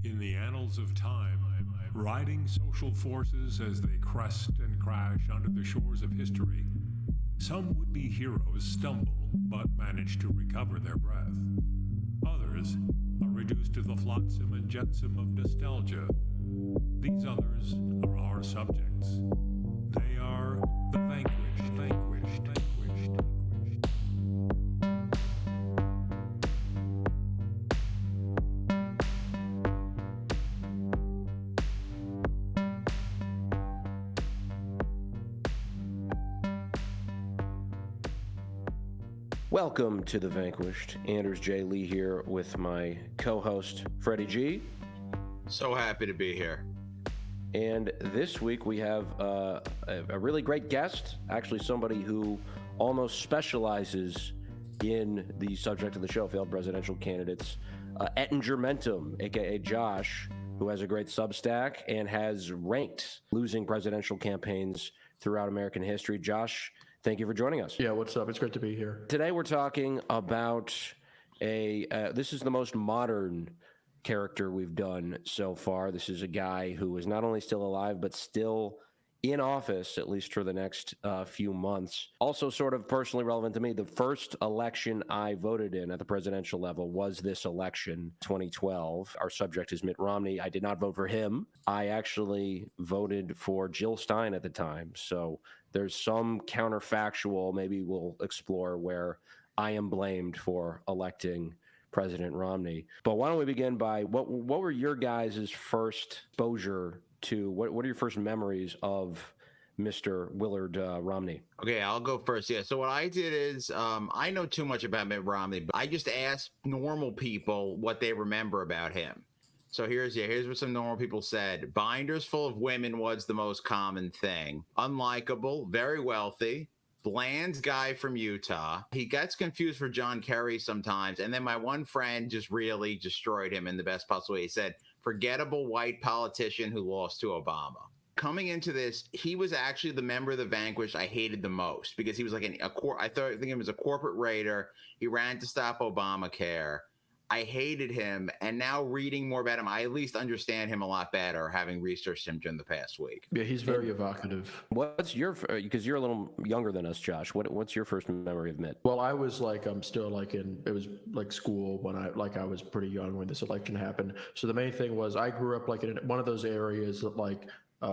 In the annals of time, riding social forces as they crest and crash onto the shores of history, some would-be heroes stumble but manage to recover their breath. Others are reduced to the flotsam and jetsam of nostalgia. These others are our subjects. They are the vanquished. Welcome to The Vanquished. Anders J. Lee here with my co-host, Freddie G. So happy to be here. And this week we have a really great guest, actually somebody who almost specializes in the subject of the show, failed presidential candidates, Ettingermentum, a.k.a. Josh, who has a great Substack and has ranked losing presidential campaigns throughout American history. Josh, thank you for joining us. Yeah, what's up? It's great to be here. Today we're talking about this is the most modern character we've done so far. This is a guy who is not only still alive, but still in office, at least for the next few months. Also sort of personally relevant to me, the first election I voted in at the presidential level was this election, 2012. Our subject is Mitt Romney. I did not vote for him. I actually voted for Jill Stein at the time. So there's some counterfactual, maybe we'll explore, where I am blamed for electing President Romney. But why don't we begin by what were your guys' first exposure to, what are your first memories of Mr. Willard Romney? Okay, I'll go first. Yeah, so what I did is I know too much about Mitt Romney, but I just asked normal people what they remember about him. So here's what some normal people said. Binders full of women was the most common thing. Unlikable, very wealthy, bland guy from Utah. He gets confused for John Kerry sometimes. And then my one friend just really destroyed him in the best possible way. He said, forgettable white politician who lost to Obama. Coming into this, he was actually the member of the Vanquished I hated the most because he was like I think he was a corporate raider. He ran to stop Obamacare. I hated him, and now reading more about him, I at least understand him a lot better, having researched him during the past week. Yeah, he's very evocative. What's your, because you're a little younger than us, Josh, what's your first memory of Mitt? Well, I was like, I'm still like it was like school when I was pretty young when this election happened. So the main thing was I grew up like in one of those areas that like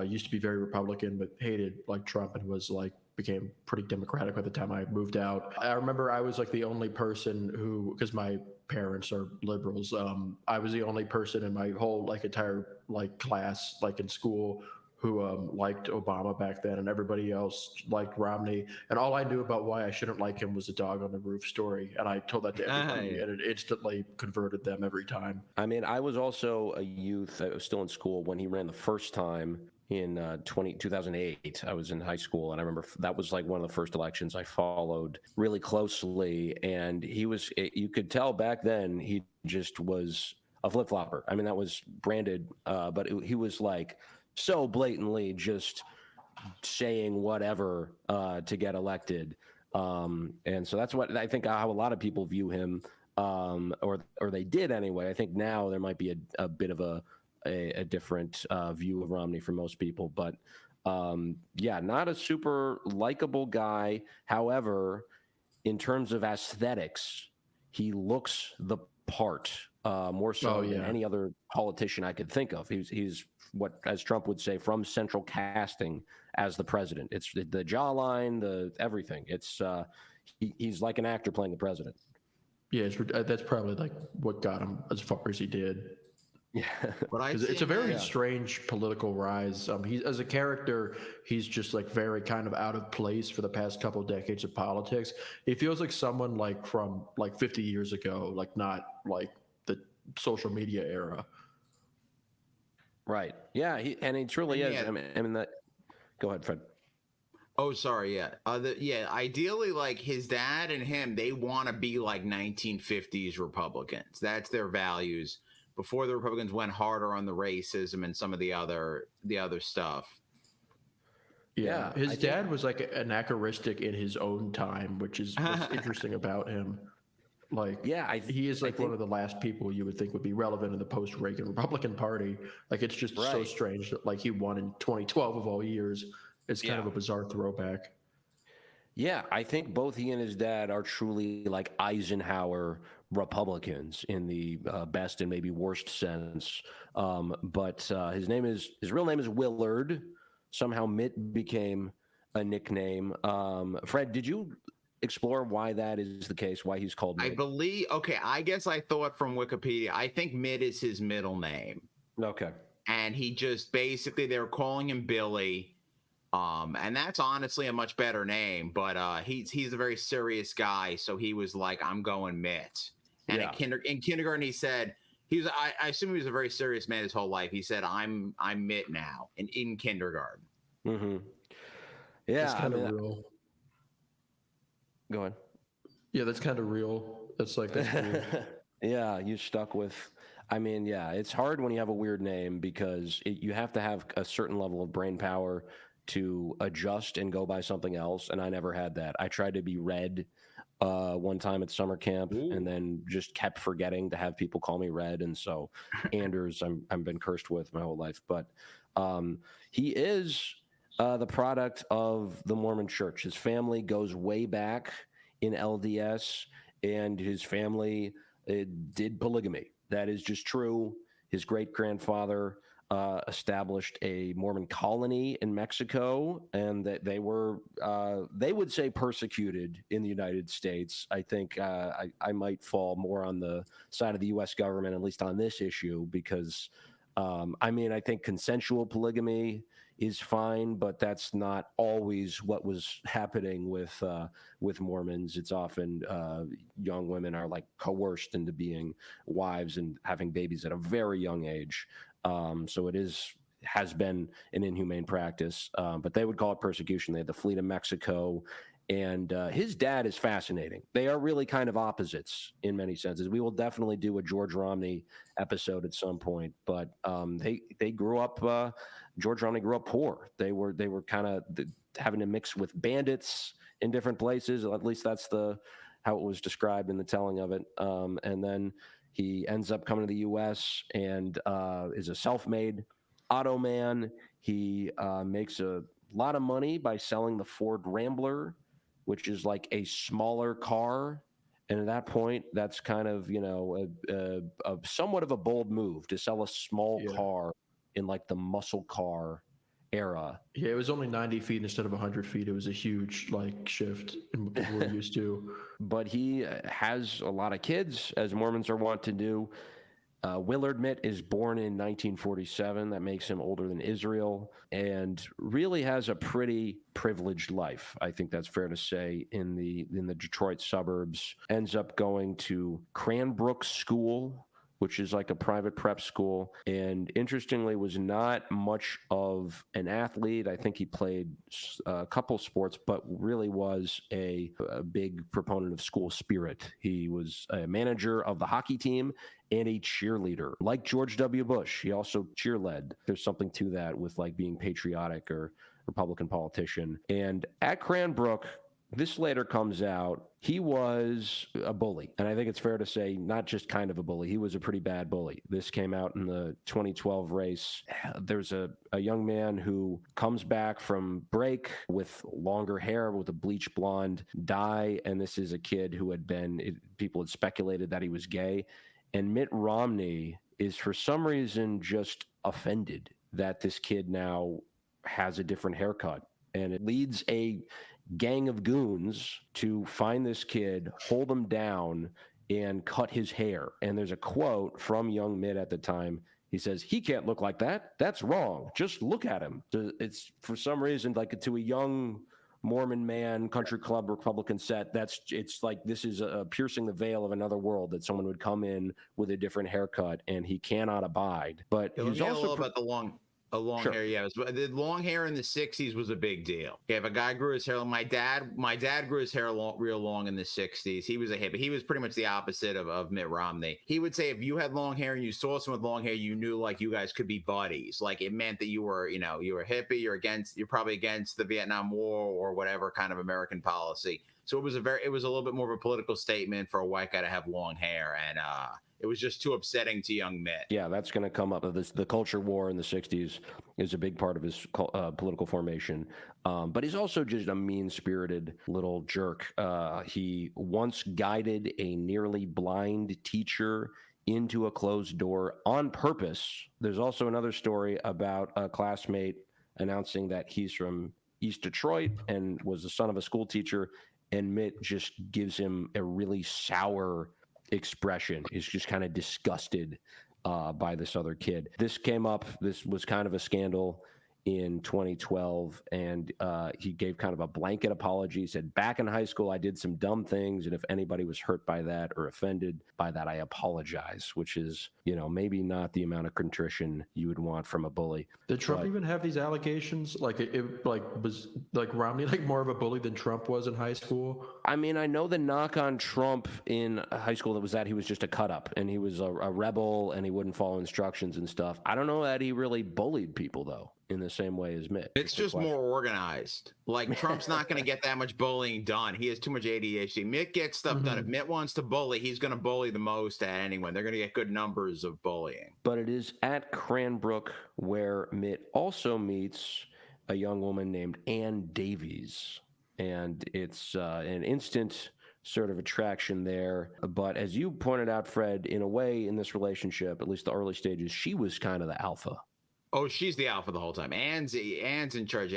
used to be very Republican, but hated like Trump and was like, became pretty Democratic by the time I moved out. I remember I was like the only person who, because my parents are liberals, I was the only person in my whole like entire like class, like in school, who liked Obama back then, and everybody else liked Romney. And all I knew about why I shouldn't like him was the dog on the roof story. And I told that to everybody, and it instantly converted them every time. I mean, I was also a youth. I was still in school when he ran the first time in 2008. I was in high school, and I remember that was like one of the first elections I followed really closely. And you could tell back then he just was a flip-flopper. I mean, that was branded, but he was like so blatantly just saying whatever to get elected. And so that's what I think how a lot of people view him, or they did anyway. I think now there might be a bit of a different view of Romney for most people, but yeah, not a super likable guy. However, in terms of aesthetics, he looks the part more so than any other politician I could think of. He's what, as Trump would say, from central casting as the president. It's the jawline, the everything. It's he's like an actor playing the president. Yeah, that's probably like what got him as far as he did. Yeah, because it's a very strange political rise. He's as a character, he's just like very kind of out of place for the past couple of decades of politics. It feels like someone like from like 50 years ago, like not like the social media era. Right. Yeah, he truly is. I mean that. Go ahead, Fred. Oh, sorry. Yeah. Ideally, like his dad and him, they want to be like 1950s Republicans. That's their values. Before the Republicans went harder on the racism and some of the other stuff. Yeah, his dad was like anachronistic in his own time, which is what's interesting about him. Like, Yeah, he is like think, one of the last people you would think would be relevant in the post-Reagan Republican Party. Like, it's just so Right. strange that like he won in 2012 of all years. It's kind of Yeah. a bizarre throwback. Yeah, I think both he and his dad are truly like Eisenhower Republicans in the best and maybe worst sense. But his real name is Willard. Somehow Mitt became a nickname. Fred, did you explore why that is the case? Why he's called I Mitt? believe. Okay, I guess I thought from Wikipedia. I think Mitt is his middle name, Okay. and he just basically they were calling him Billy. And that's honestly a much better name, but he's a very serious guy, so he was like, "I'm going Mitt." And Yeah. in kindergarten, he said I assume he was a very serious man his whole life. He said, "I'm Mitt now," in kindergarten. Mm-hmm. Yeah, That's kind of real. Go ahead. Yeah, that's kind of real. That's cool. Yeah, you stuck with. I mean, yeah, it's hard when you have a weird name because you have to have a certain level of brain power to adjust and go by something else. And I never had that. I tried to be Red one time at summer camp, and then just kept forgetting to have people call me Red. And so Anders, I've been cursed with my whole life. But he is the product of the Mormon Church. His family goes way back in LDS, and his family did polygamy. That is just true. His great-grandfather established a Mormon colony in Mexico, and that they were, they would say, persecuted in the United States. I think I might fall more on the side of the U.S. government, at least on this issue, because, I mean, I think consensual polygamy is fine, but that's not always what was happening with Mormons. It's often young women are like coerced into being wives and having babies at a very young age. So it has been an inhumane practice, but they would call it persecution. They had to flee to Mexico, and his dad is fascinating. They are really kind of opposites in many senses. We will definitely do a George Romney episode at some point, but they grew up. George Romney grew up poor. They were kind of having to mix with bandits in different places. At least that's how it was described in the telling of it. And then he ends up coming to the U.S. and is a self-made auto man. He makes a lot of money by selling the Ford Rambler, which is like a smaller car. And at that point, that's kind of, a somewhat of a bold move to sell a small car in like the muscle car era. Yeah, it was only 90 feet instead of 100 feet. It was a huge shift in what people were used to. But he has a lot of kids, as Mormons are wont to do. Willard Mitt is born in 1947. That makes him older than Israel, and really has a pretty privileged life. I think that's fair to say. In the Detroit suburbs, ends up going to Cranbrook School, which is like a private prep school, and interestingly was not much of an athlete. I think he played a couple sports, but really was a big proponent of school spirit. He was a manager of the hockey team and a cheerleader. Like George W. Bush, he also cheerled. There's something to that with like being patriotic or Republican politician. And at Cranbrook, this later comes out, he was a bully. And I think it's fair to say not just kind of a bully. He was a pretty bad bully. This came out in the 2012 race. There's a young man who comes back from break with longer hair, with a bleach blonde dye. And this is a kid who people had speculated that he was gay. And Mitt Romney is for some reason just offended that this kid now has a different haircut. And it leads a gang of goons to find this kid, hold him down, and cut his hair. And there's a quote from young Mitt at the time. He says, "He can't look like that. That's wrong. Just look at him." It's for some reason like to a young Mormon man, country club Republican set. It's like this is piercing the veil of another world that someone would come in with a different haircut and he cannot abide. But He's also about the long. A long hair, yeah. The long hair in the '60s was a big deal. Yeah, if a guy grew his hair, my dad grew his hair real long in the '60s. He was a hippie. He was pretty much the opposite of Mitt Romney. He would say if you had long hair and you saw someone with long hair, you knew like you guys could be buddies. Like it meant that you were a hippie. You're probably against the Vietnam War or whatever kind of American policy. So it was a little bit more of a political statement for a white guy to have long hair, and it was just too upsetting to young Mitt. Yeah, that's going to come up. The culture war in the '60s is a big part of his political formation. But he's also just a mean-spirited little jerk. He once guided a nearly blind teacher into a closed door on purpose. There's also another story about a classmate announcing that he's from East Detroit and was the son of a school teacher, and Mitt just gives him a really sour expression. Is just kind of disgusted by this other kid. This came up. This was kind of a scandal in 2012, and he gave kind of a blanket apology. He said, back in high school, I did some dumb things, and if anybody was hurt by that or offended by that, I apologize, which is, maybe not the amount of contrition you would want from a bully. Did Trump even have these allegations? Like was Romney like more of a bully than Trump was in high school? I mean, I know the knock on Trump in high school was that he was just a cut up and he was a rebel and he wouldn't follow instructions and stuff. I don't know that he really bullied people though, in the same way as Mitt. It's just more organized. Like Trump's not going to get that much bullying done. He has too much ADHD. Mitt gets stuff done. If Mitt wants to bully, he's going to bully the most at anyone. They're going to get good numbers of bullying. But it is at Cranbrook where Mitt also meets a young woman named Ann Davies. And it's an instant sort of attraction there. But as you pointed out, Fred, in a way in this relationship, at least the early stages, she was kind of the alpha. Oh, she's the alpha the whole time. Ann's in charge.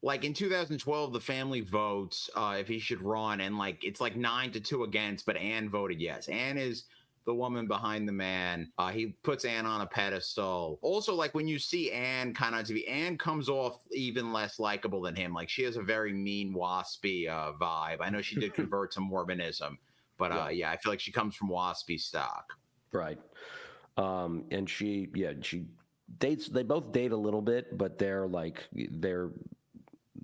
Like in 2012, the family votes if he should run, and it's 9-2 against, but Ann voted yes. Ann is the woman behind the man. He puts Ann on a pedestal. Also, like when you see Ann kind of on TV, Ann comes off even less likable than him. Like she has a very mean, waspy vibe. I know she did convert to Mormonism, but I feel like she comes from waspy stock. Right. And she dates. They both date a little bit, but their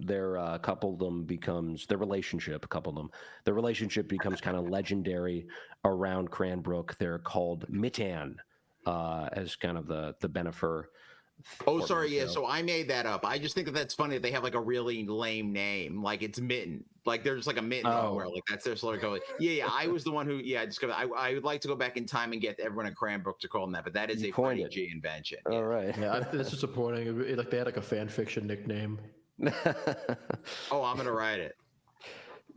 coupledom becomes their relationship becomes kind of legendary around Cranbrook. They're called Mittan as kind of the benefer. Oh, sorry. Yeah. So I made that up. I just think that's funny that they have like a really lame name. Like it's Mitten. Like there's like a Mitten nowhere. Like that's their slogan code. Yeah. I was the one who, I would like to go back in time and get everyone at Cranbrook to call them that, but that is a Freddie G invention. All right. Yeah. That's disappointing. Like they had like a fan fiction nickname. Oh, I'm going to write it.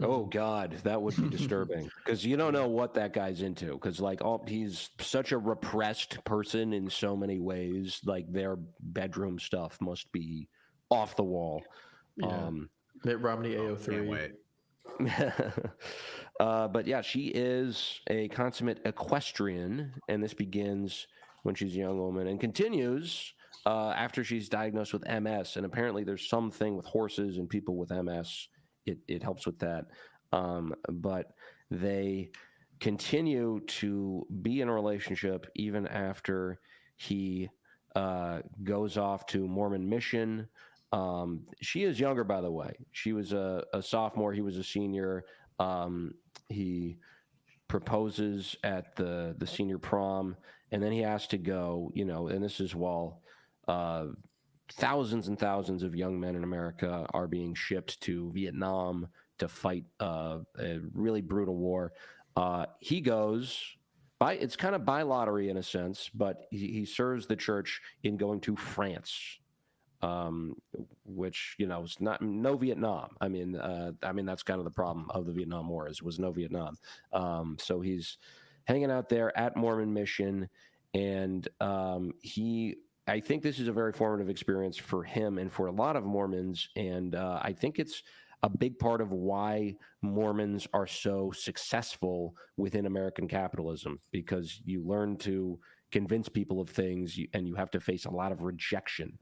Oh God, that would be disturbing because you don't know what that guy's into. Because he's such a repressed person in so many ways. Like their bedroom stuff must be off the wall. Yeah. Mitt Romney AO3. Can't wait. But yeah, she is a consummate equestrian, and this begins when she's a young woman and continues after she's diagnosed with MS. And apparently, there's something with horses and people with MS. It helps with that. But they continue to be in a relationship even after he goes off to Mormon mission. She is younger, by the way. She was a sophomore. He was a senior. He proposes at the senior prom, and then he has to go, and this is while thousands and thousands of young men in America are being shipped to Vietnam to fight a really brutal war. He goes it's kind of by lottery in a sense, but he serves the church in going to France, which is no Vietnam. I mean that's kind of the problem of the Vietnam War was no Vietnam. So he's hanging out there at Mormon mission, and I think this is a very formative experience for him and for a lot of Mormons, and I think it's a big part of why Mormons are so successful within American capitalism, because you learn to convince people of things, and you have to face a lot of rejection.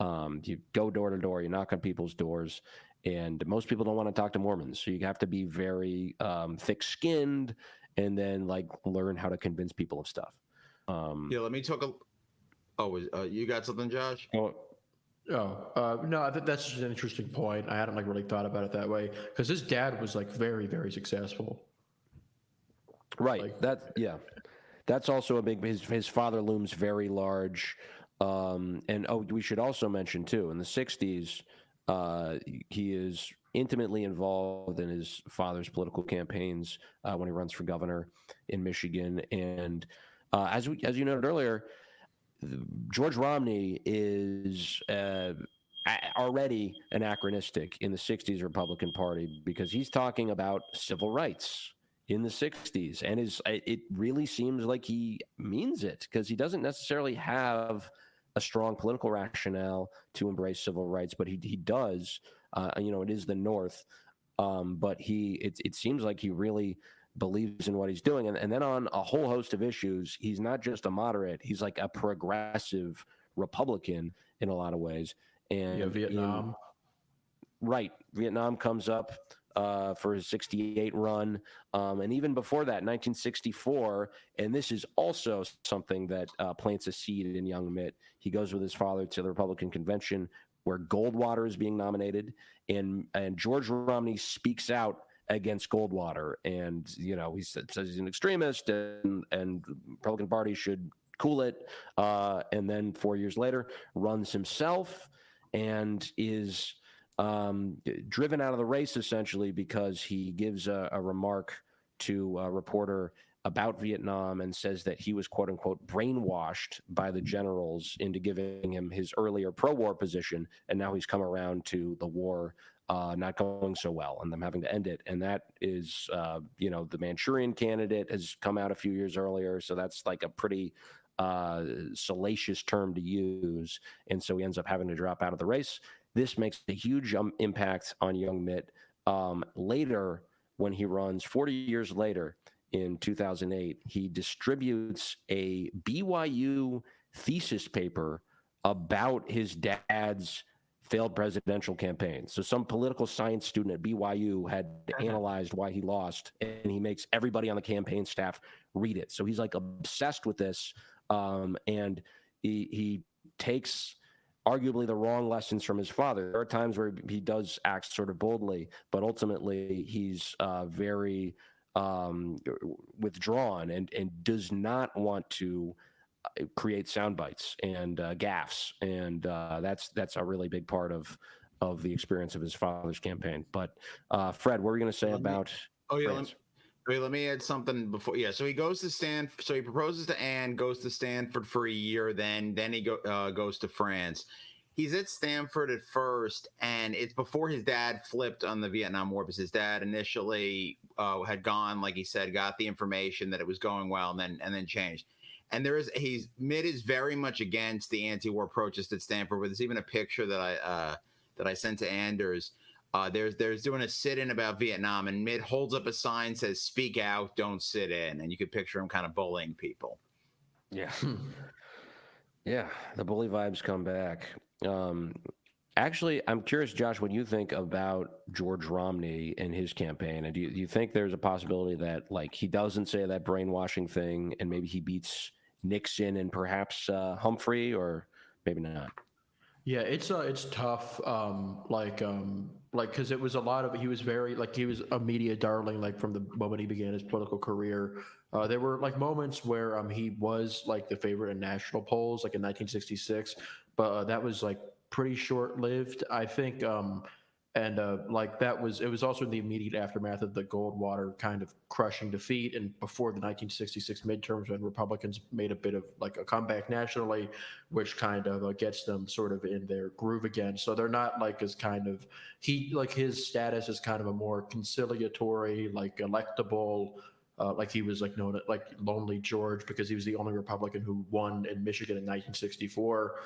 You go door to door, you knock on people's doors, and most people don't want to talk to Mormons, so you have to be very thick-skinned and then learn how to convince people of stuff. Let me talk. You got something, Josh? Oh, No, that's just an interesting point. I hadn't like really thought about it that way because his dad was like very, very successful. Right. Like, That's also a big. His father looms very large, and we should also mention too. In the '60s, he is intimately involved in his father's political campaigns when he runs for governor in Michigan. And as you noted earlier, George Romney is already anachronistic in the '60s Republican Party because he's talking about civil rights in the '60s, and it really seems like he means it because he doesn't necessarily have a strong political rationale to embrace civil rights, but he does. It is the North, but it seems like he really believes in what he's doing. And then on a whole host of issues, he's not just a moderate, he's like a progressive Republican in a lot of ways. And Vietnam. Vietnam comes up for his '68 run. And even before that, 1964, and this is also something that plants a seed in young Mitt. He goes with his father to the Republican convention where Goldwater is being nominated, and George Romney speaks out against Goldwater, and he says he's an extremist, and the Republican Party should cool it. And then 4 years later, runs himself and is driven out of the race essentially because he gives a remark to a reporter about Vietnam and says that he was quote unquote brainwashed by the generals into giving him his earlier pro-war position, and now he's come around to the war not going so well and them having to end it. And that is, the Manchurian Candidate has come out a few years earlier, so that's like a pretty salacious term to use, and so he ends up having to drop out of the race. This makes a huge impact on young Mitt. Later, when he runs 40 years later in 2008, he distributes a BYU thesis paper about his dad's failed presidential campaign. So some political science student at BYU had analyzed why he lost, and he makes everybody on the campaign staff read it. So he's like obsessed with this, and he takes arguably the wrong lessons from his father. There are times where he does act sort of boldly, but ultimately he's very withdrawn and does not want to create sound bites and gaffes, and that's a really big part of the experience of his father's campaign. But Fred, what were you going to say about France? Let me add something before. Yeah, so he goes to Stanford. So he proposes to Anne, goes to Stanford for a year, then he goes to France. He's at Stanford at first, and it's before his dad flipped on the Vietnam War, because his dad initially had gone, like he said, got the information that it was going well, and then changed. And Mitt is very much against the anti-war protest at Stanford. There's even a picture that I sent to Anders. There's doing a sit-in about Vietnam, and Mitt holds up a sign, says "Speak out, don't sit in," and you could picture him kind of bullying people. Yeah, yeah, the bully vibes come back. Actually, I'm curious, Josh, what you think about George Romney and his campaign, and do you think there's a possibility that like he doesn't say that brainwashing thing, and maybe he beats Nixon and perhaps Humphrey, or maybe not? Yeah, it's tough. Because it was a lot of, he was very, like, he was a media darling, like from the moment he began his political career. There were like moments where he was like the favorite in national polls, like in 1966, but that was like pretty short lived, I think. It was also in the immediate aftermath of the Goldwater kind of crushing defeat, and before the 1966 midterms, when Republicans made a bit of like a comeback nationally, which kind of gets them sort of in their groove again. So they're not like as kind of, his status is kind of a more conciliatory, like electable. Like he was like known as like Lonely George because he was the only Republican who won in Michigan in 1964.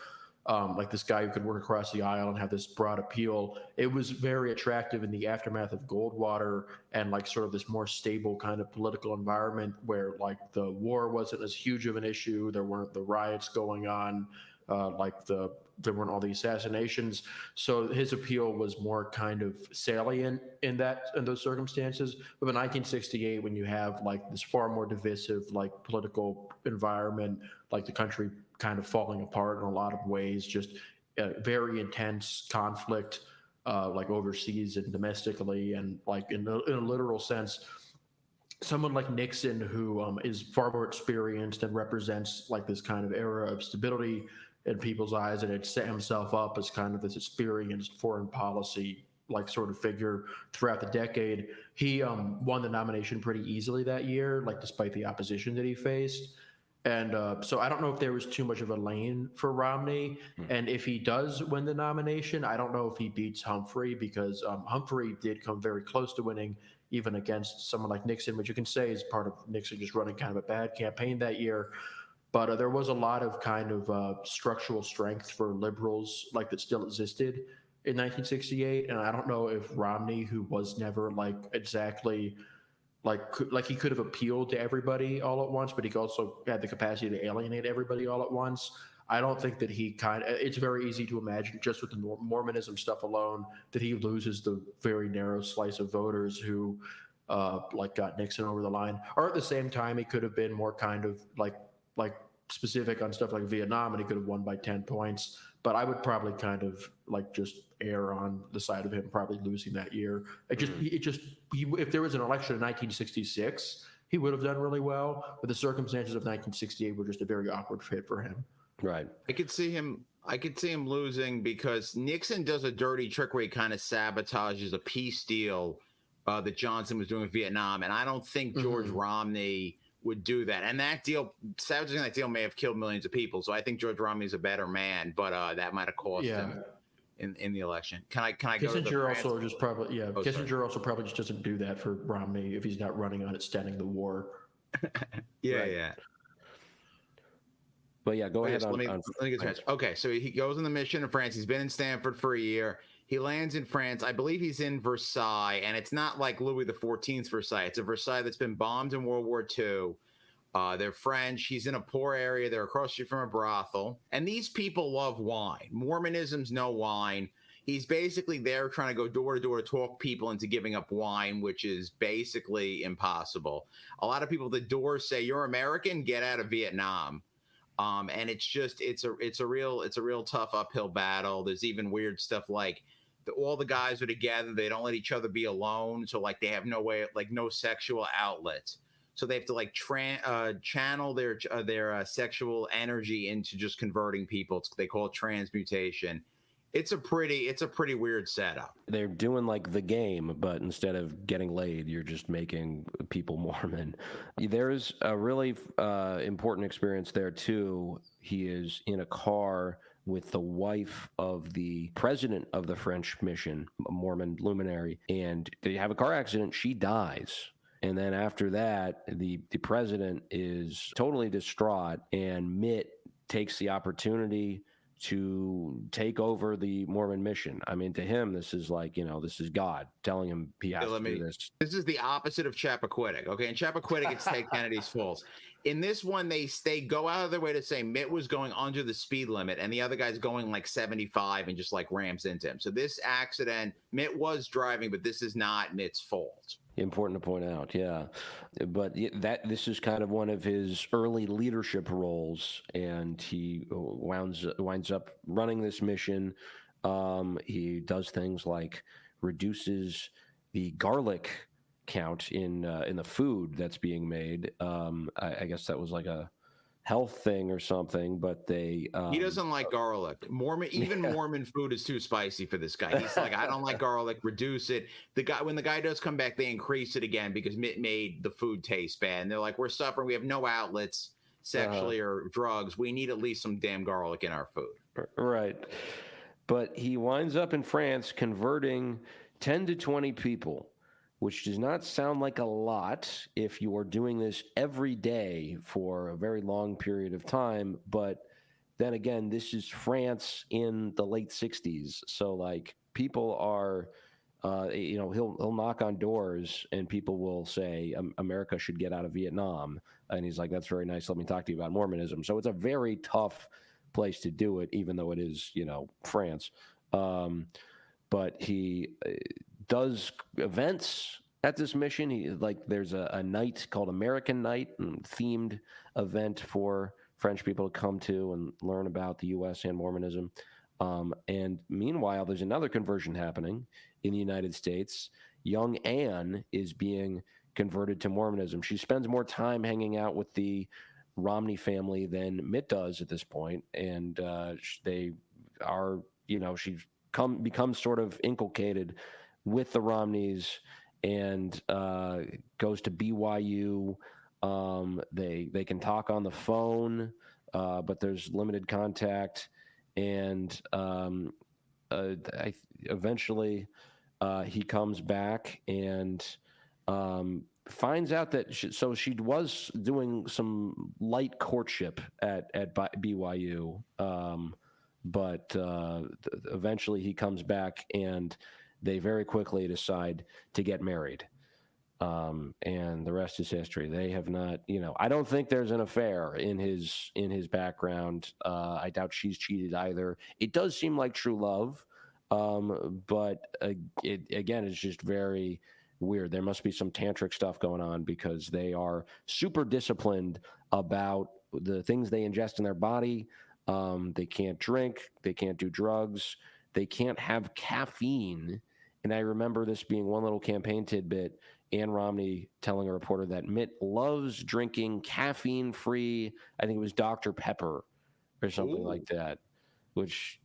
Like this guy who could work across the aisle and have this broad appeal. It was very attractive in the aftermath of Goldwater and like sort of this more stable kind of political environment where like the war wasn't as huge of an issue. There weren't the riots going on, there weren't all the assassinations. So his appeal was more kind of salient in those circumstances. But in 1968, when you have like this far more divisive like political environment, like the country kind of falling apart in a lot of ways, just very intense conflict, like overseas and domestically, and like in a literal sense, someone like Nixon, who is far more experienced and represents like this kind of era of stability in people's eyes, and had set himself up as kind of this experienced foreign policy like sort of figure throughout the decade. He won the nomination pretty easily that year, like despite the opposition that he faced. And so I don't know if there was too much of a lane for Romney. And if he does win the nomination, I don't know if he beats Humphrey, because Humphrey did come very close to winning, even against someone like Nixon, which you can say is part of Nixon just running kind of a bad campaign that year. But there was a lot of kind of structural strength for liberals like that still existed in 1968. And I don't know if Romney, who was never like exactly like he could have appealed to everybody all at once, but he also had the capacity to alienate everybody all at once. I don't think that it's very easy to imagine just with the Mormonism stuff alone that he loses the very narrow slice of voters who like got Nixon over the line. Or at the same time, he could have been more kind of like specific on stuff like Vietnam, and he could have won by 10 points. But I would probably kind of like just err on the side of him probably losing that year. If there was an election in 1966, he would have done really well. But the circumstances of 1968 were just a very awkward fit for him. Right. I could see him losing because Nixon does a dirty trick where he kind of sabotages a peace deal that Johnson was doing with Vietnam, and I don't think George Romney would do that. And that deal, sabotaging that deal may have killed millions of people. So I think George Romney's a better man, but that might have cost him in the election. Can I go to Kissinger also just probably Kissinger also probably just doesn't do that for Romney if he's not running on extending the war. Yeah. But yeah, go ahead. Let me get to it. Okay, so he goes on the mission in France. He's been in Stanford for a year. He lands in France. I believe he's in Versailles, and it's not like Louis XIV's Versailles. It's a Versailles that's been bombed in World War II. They're French. He's in a poor area. They're across the street from a brothel. And these people love wine. Mormonism's no wine. He's basically there trying to go door to door to talk people into giving up wine, which is basically impossible. A lot of people at the door say, "You're American, get out of Vietnam." And it's a real tough uphill battle. There's even weird stuff like all the guys are together. They don't let each other be alone. So like they have no way, like no sexual outlets. So they have to like channel their sexual energy into just converting people. They call it transmutation. It's a pretty weird setup. They're doing like the game, but instead of getting laid, you're just making people Mormon. There's a really important experience there too. He is in a car with the wife of the president of the French mission, a Mormon luminary, and they have a car accident. She dies. And then after that, the president is totally distraught, and Mitt takes the opportunity to take over the Mormon mission. I mean, to him, this is like, this is God telling him he has to do this. This is the opposite of Chappaquiddick. Okay, in Chappaquiddick, it's Ted Kennedy's fault. In this one, they go out of their way to say Mitt was going under the speed limit, and the other guy's going like 75 and just like rams into him. So this accident, Mitt was driving, but this is not Mitt's fault. Important to point out, yeah. But this is kind of one of his early leadership roles, and he winds up running this mission. He does things like reduces the garlic count in the food that's being made. I guess that was like a health thing or something, but he doesn't like garlic. Mormon food is too spicy for this guy. He's like, I don't like garlic, reduce it. When the guy does come back, they increase it again because Mitt made the food taste bad. And they're like, we're suffering, we have no outlets sexually or drugs. We need at least some damn garlic in our food. Right. But he winds up in France converting 10 to 20 people, which does not sound like a lot if you are doing this every day for a very long period of time. But then again, this is France in the late 60s. So like people are, he'll knock on doors and people will say, America should get out of Vietnam. And he's like, that's very nice. Let me talk to you about Mormonism. So it's a very tough place to do it, even though it is, France. But he does events at this mission. There's a night called American Night, themed event for French people to come to and learn about the U.S. and Mormonism. And meanwhile, there's another conversion happening in the United States. Young Anne is being converted to Mormonism. She spends more time hanging out with the Romney family than Mitt does at this point, and they are, she's becomes sort of inculcated with the Romneys and goes to BYU. They can talk on the phone, but there's limited contact, and eventually he comes back and finds out that she was doing some light courtship at BYU, but eventually he comes back and they very quickly decide to get married. And the rest is history. They have not, I don't think there's an affair in his background. I doubt she's cheated either. It does seem like true love, but again, it's just very weird. There must be some tantric stuff going on because they are super disciplined about the things they ingest in their body. They can't drink. They can't do drugs. They can't have caffeine. And I remember this being one little campaign tidbit. Ann Romney telling a reporter that Mitt loves drinking caffeine-free, I think it was Dr. Pepper or something like that, which,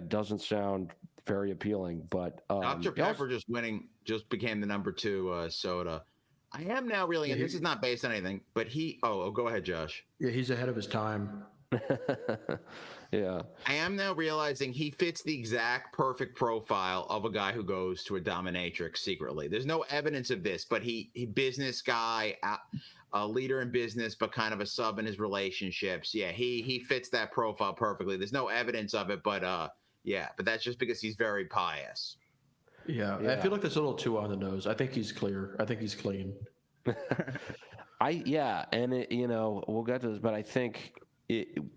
doesn't sound very appealing. But Dr. Pepper just became the number 2 soda. I am now really, and this is not based on anything, but go ahead, Josh. Yeah, he's ahead of his time. Yeah. I am now realizing he fits the exact perfect profile of a guy who goes to a dominatrix secretly. There's no evidence of this, but he business guy, a leader in business, but kind of a sub in his relationships. Yeah, he fits that profile perfectly. There's no evidence of it, but but that's just because he's very pious. Yeah, I feel like that's a little too on the nose. I think he's clear. I think he's clean. And we'll get to this, but I think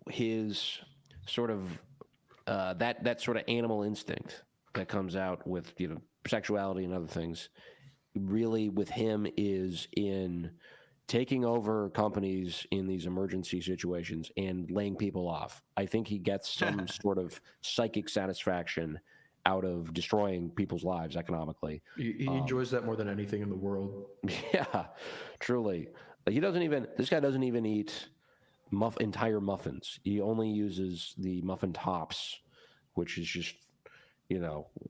his sort of that sort of animal instinct that comes out with sexuality and other things really with him is in taking over companies in these emergency situations and laying people off. I think he gets some sort of psychic satisfaction out of destroying people's lives economically. He enjoys that more than anything in the world. Yeah, truly. This guy doesn't even eat entire muffins. He only uses the muffin tops, which is just,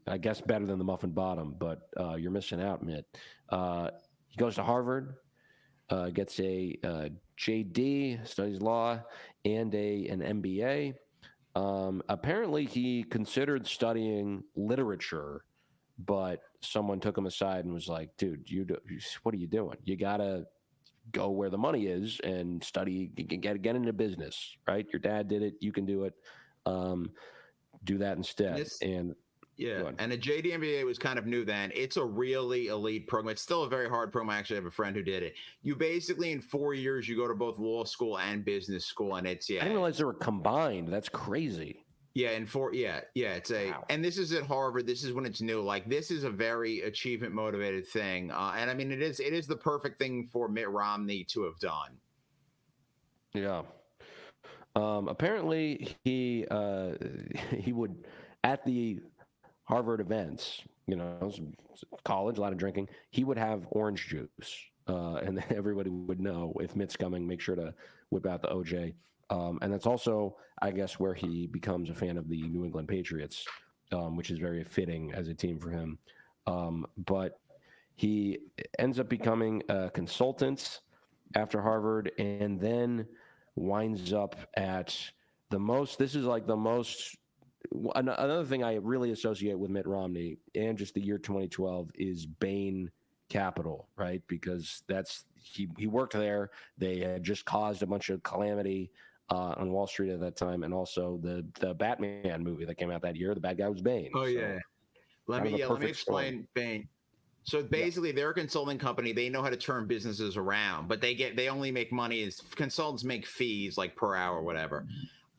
I guess better than the muffin bottom, but you're missing out, Mitt. He goes to Harvard, gets a JD, studies law, and an MBA. Apparently, he considered studying literature, but someone took him aside and was like, dude, what are you doing? You got to go where the money is and study, get into business, right? Your dad did it. You can do it. Do that instead. And a JD MBA was kind of new then. It's a really elite program. It's still a very hard program. I actually have a friend who did it. You basically, in 4 years, you go to both law school and business school, and it's I didn't realize they were combined. That's crazy. Yeah, it's wow. And this is at Harvard. This is when it's new. Like, this is a very achievement motivated thing, and I mean, it is the perfect thing for Mitt Romney to have done. Yeah. Apparently, he would at the Harvard events, college, a lot of drinking. He would have orange juice, and everybody would know if Mitt's coming. Make sure to whip out the OJ. And that's also, I guess, where he becomes a fan of the New England Patriots, which is very fitting as a team for him. But he ends up becoming a consultant after Harvard and then winds up at another thing I really associate with Mitt Romney and just the year 2012 is Bain Capital, right? Because he worked there. They had just caused a bunch of calamity on Wall Street at that time, and also the Batman movie that came out that year. The bad guy was Bain. Oh, yeah. Let me explain Bain. So basically, they're a consulting company. They know how to turn businesses around, but they only make money as consultants make fees like per hour or whatever.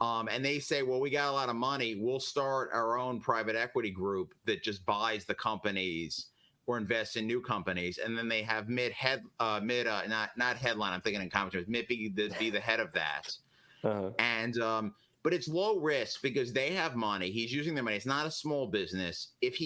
And they say, well, we got a lot of money. We'll start our own private equity group that just buys the companies or invests in new companies. And then they have Mitt not headline. I'm thinking in common terms. Mitt be the head of that. Uh-huh. And but it's low risk because they have money. He's using their money. It's not a small business. If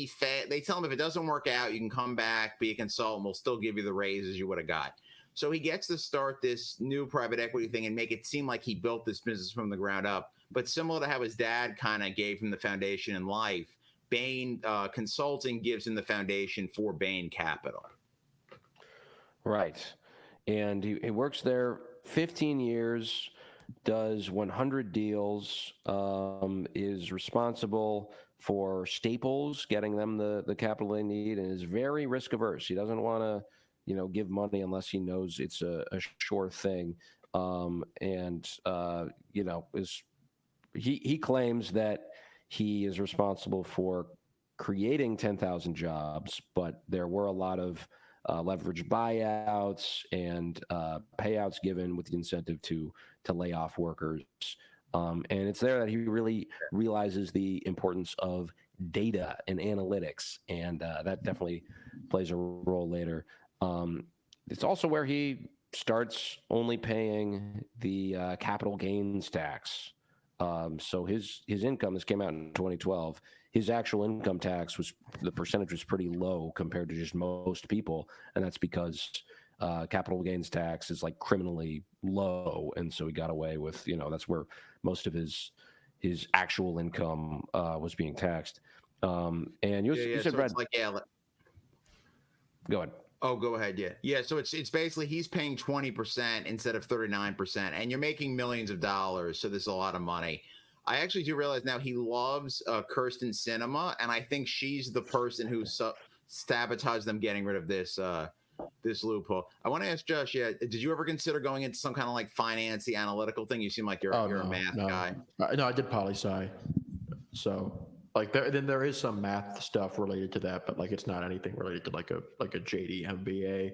they tell him if it doesn't work out, you can come back, be a consultant. We'll still give you the raises you would have got. So he gets to start this new private equity thing and make it seem like he built this business from the ground up. But similar to how his dad kind of gave him the foundation in life, Bain Consulting gives him the foundation for Bain Capital. Right. And he works there 15 years, does 100 deals, is responsible for Staples, getting them the capital they need, and is very risk averse. He doesn't want to, give money unless he knows it's a sure thing. He claims that he is responsible for creating 10,000 jobs, but there were a lot of leveraged buyouts and payouts given with the incentive to lay off workers. And it's there that he really realizes the importance of data and analytics, and that definitely plays a role later. It's also where he starts only paying the capital gains tax. So his income, this came out in 2012, his actual income tax the percentage was pretty low compared to just most people. And that's because capital gains tax is like criminally low. And so he got away with, that's where most of his actual income was being taxed. And you said, so Brad, it's like, go ahead. Oh, go ahead. Yeah. So it's basically he's paying 20% instead of 39%, and you're making millions of dollars. So there's a lot of money. I actually do realize now he loves Kirsten Sinema, and I think she's the person who sabotaged them getting rid of this loophole. I want to ask Josh. Yeah, did you ever consider going into some kind of like finance, the analytical thing? You seem like you're a math guy. No, I did poli-sci. So like there is some math stuff related to that, but like it's not anything related to like a JD MBA.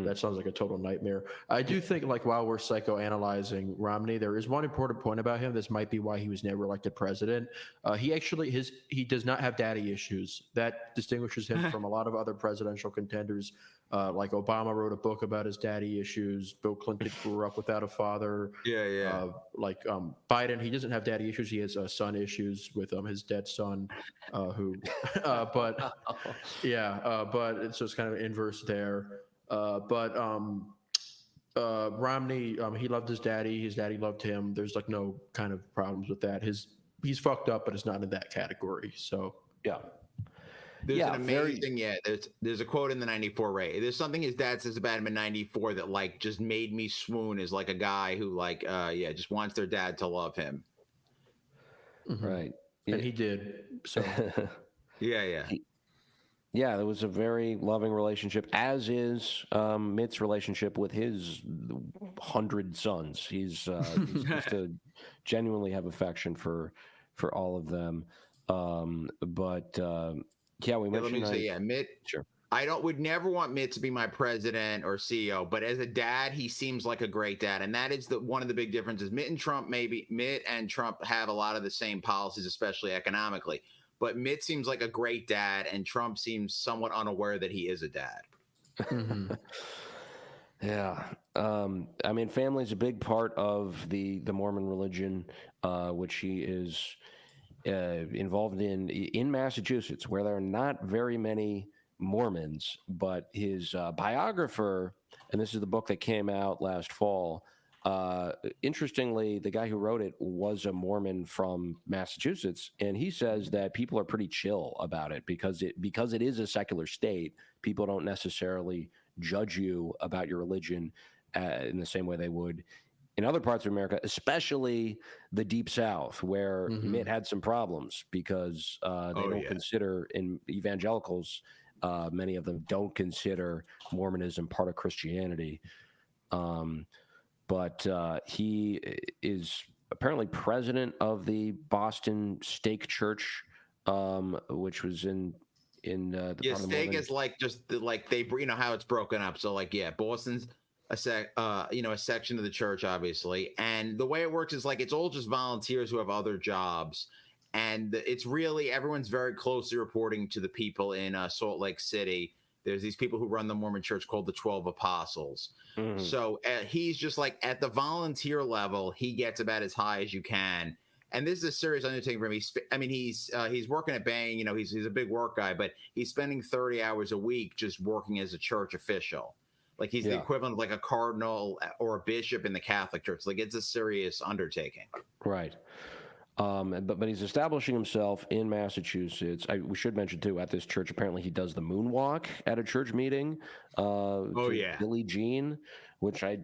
That sounds like a total nightmare. I do think like while we're psychoanalyzing Romney, there is one important point about him. This might be why he was never elected president. He does not have daddy issues. That distinguishes him from a lot of other presidential contenders. Like Obama wrote a book about his daddy issues. Bill Clinton grew up without a father. Yeah. Biden, he doesn't have daddy issues. He has son issues with his dead son, but it's just kind of inverse there. Romney, he loved his daddy. His daddy loved him. There's like no kind of problems with that. He's fucked up, but it's not in that category. So yeah. There's an amazing, there's a quote in the 94 Ray. There's something his dad says about him in 94 that like just made me swoon, is like a guy who like, just wants their dad to love him. Mm-hmm. Right. And he did. So yeah. There was a very loving relationship, as is Mitt's relationship with his 100 sons. He's supposed to genuinely have affection for all of them. We mentioned Mitt. Sure. Would never want Mitt to be my president or CEO, but as a dad, he seems like a great dad, and that is one of the big differences. Mitt and Trump have a lot of the same policies, especially economically. But Mitt seems like a great dad, and Trump seems somewhat unaware that he is a dad. Mm-hmm. Yeah. Family is a big part of the Mormon religion, which he is involved in Massachusetts, where there are not very many Mormons, but his biographer, and this is the book that came out last fall, interestingly, the guy who wrote it was a Mormon from Massachusetts, and he says that people are pretty chill about it because it is a secular state. People don't necessarily judge you about your religion in the same way they would in other parts of America, especially the Deep South, where Mitt had some problems because they don't consider, in evangelicals, many of them don't consider Mormonism part of Christianity. But he is apparently president of the Boston Stake Church, which was in the stake is like just like they, how it's broken up. So like Boston's a section of the church, obviously, and the way it works is like it's all just volunteers who have other jobs, and it's really everyone's very closely reporting to the people in Salt Lake City. There's these people who run the Mormon church called the 12 Apostles. So he's just like at the volunteer level, he gets about as high as you can. and this is a serious undertaking for him. He's working at Bain. You know, he's a big work guy, but he's spending 30 hours a week just working as a church official. Like he's the equivalent of like a cardinal or a bishop in the Catholic Church. Like it's a serious undertaking. Right. But he's establishing himself in Massachusetts. We should mention too, at this church, apparently he does the moonwalk at a church meeting. Billie Jean, which I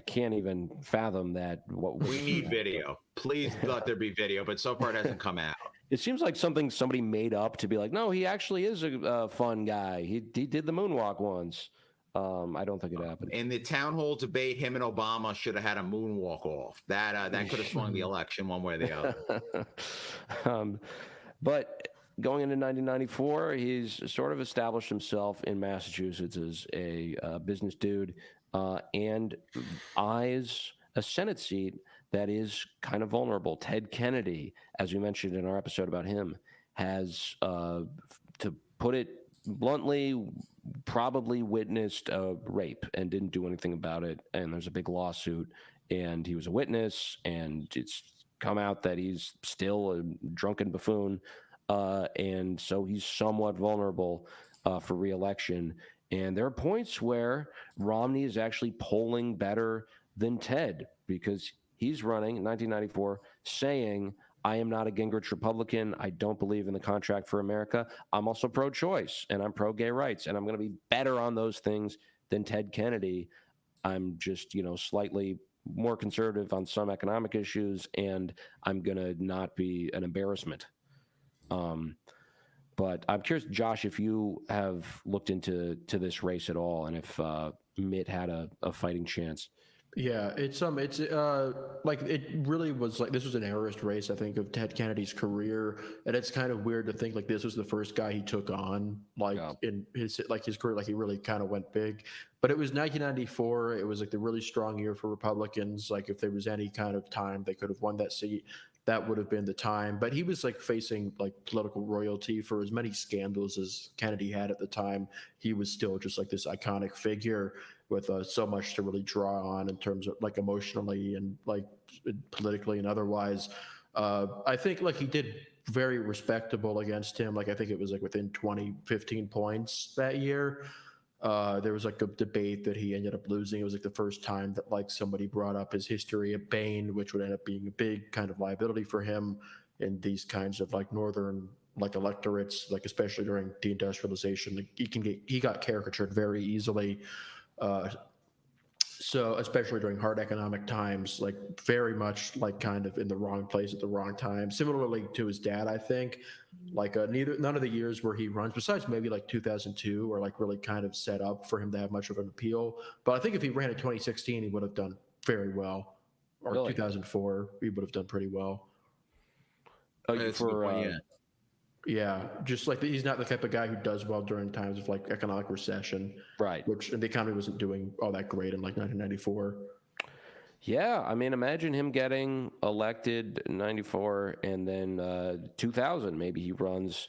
can't even fathom that. We need video. Please let there be video, but so far it hasn't come out. It seems like something somebody made up to be like, no, he actually is a fun guy. He did the moonwalk once. I don't think it happened. In the town hall debate, him and Obama should have had a moonwalk off. That could have swung the election one way or the other. But going into 1994, he's sort of established himself in Massachusetts as a business dude and eyes a Senate seat that is kind of vulnerable. Ted Kennedy, as we mentioned in our episode about him, has, to put it bluntly, probably witnessed a rape and didn't do anything about it. And there's a big lawsuit, and he was a witness, and it's come out that he's still a drunken buffoon. And so he's somewhat vulnerable for re-election. And there are points where Romney is actually polling better than Ted, because he's running in 1994 saying, I am not a Gingrich Republican. I don't believe in the contract for America. I'm also pro-choice, and I'm pro-gay rights, and I'm going to be better on those things than Ted Kennedy. I'm just, slightly more conservative on some economic issues, and I'm going to not be an embarrassment. But I'm curious, Josh, if you have looked into this race at all, and if Mitt had a fighting chance. Yeah, it's like it really was like this was an errorist race, I think, of Ted Kennedy's career, and it's kind of weird to think like this was the first guy he took on in his career, like he really kind of went big. But it was 1994. It was like the really strong year for Republicans. Like if there was any kind of time they could have won that seat, that would have been the time. But he was like facing like political royalty for as many scandals as Kennedy had at the time. He was still just like this iconic figure with so much to really draw on in terms of like emotionally and like politically and otherwise. I think like he did very respectable against him. Like I think it was like within 15 points that year. There was like a debate that he ended up losing. It was like the first time that like somebody brought up his history at Bain, which would end up being a big kind of liability for him in these kinds of like northern like electorates, like especially during deindustrialization. Like he got caricatured very easily. So especially during hard economic times, like very much like kind of in the wrong place at the wrong time. Similarly to his dad, I think, like none of the years where he runs, besides maybe like 2002, are like really kind of set up for him to have much of an appeal. But I think if he ran in 2016, he would have done very well. Or really? 2004, he would have done pretty well. Yeah, just like he's not the type of guy who does well during times of like economic recession, right? Which the economy wasn't doing all that great in like 1994. Yeah, I mean, imagine him getting elected in 94, and then 2000, maybe he runs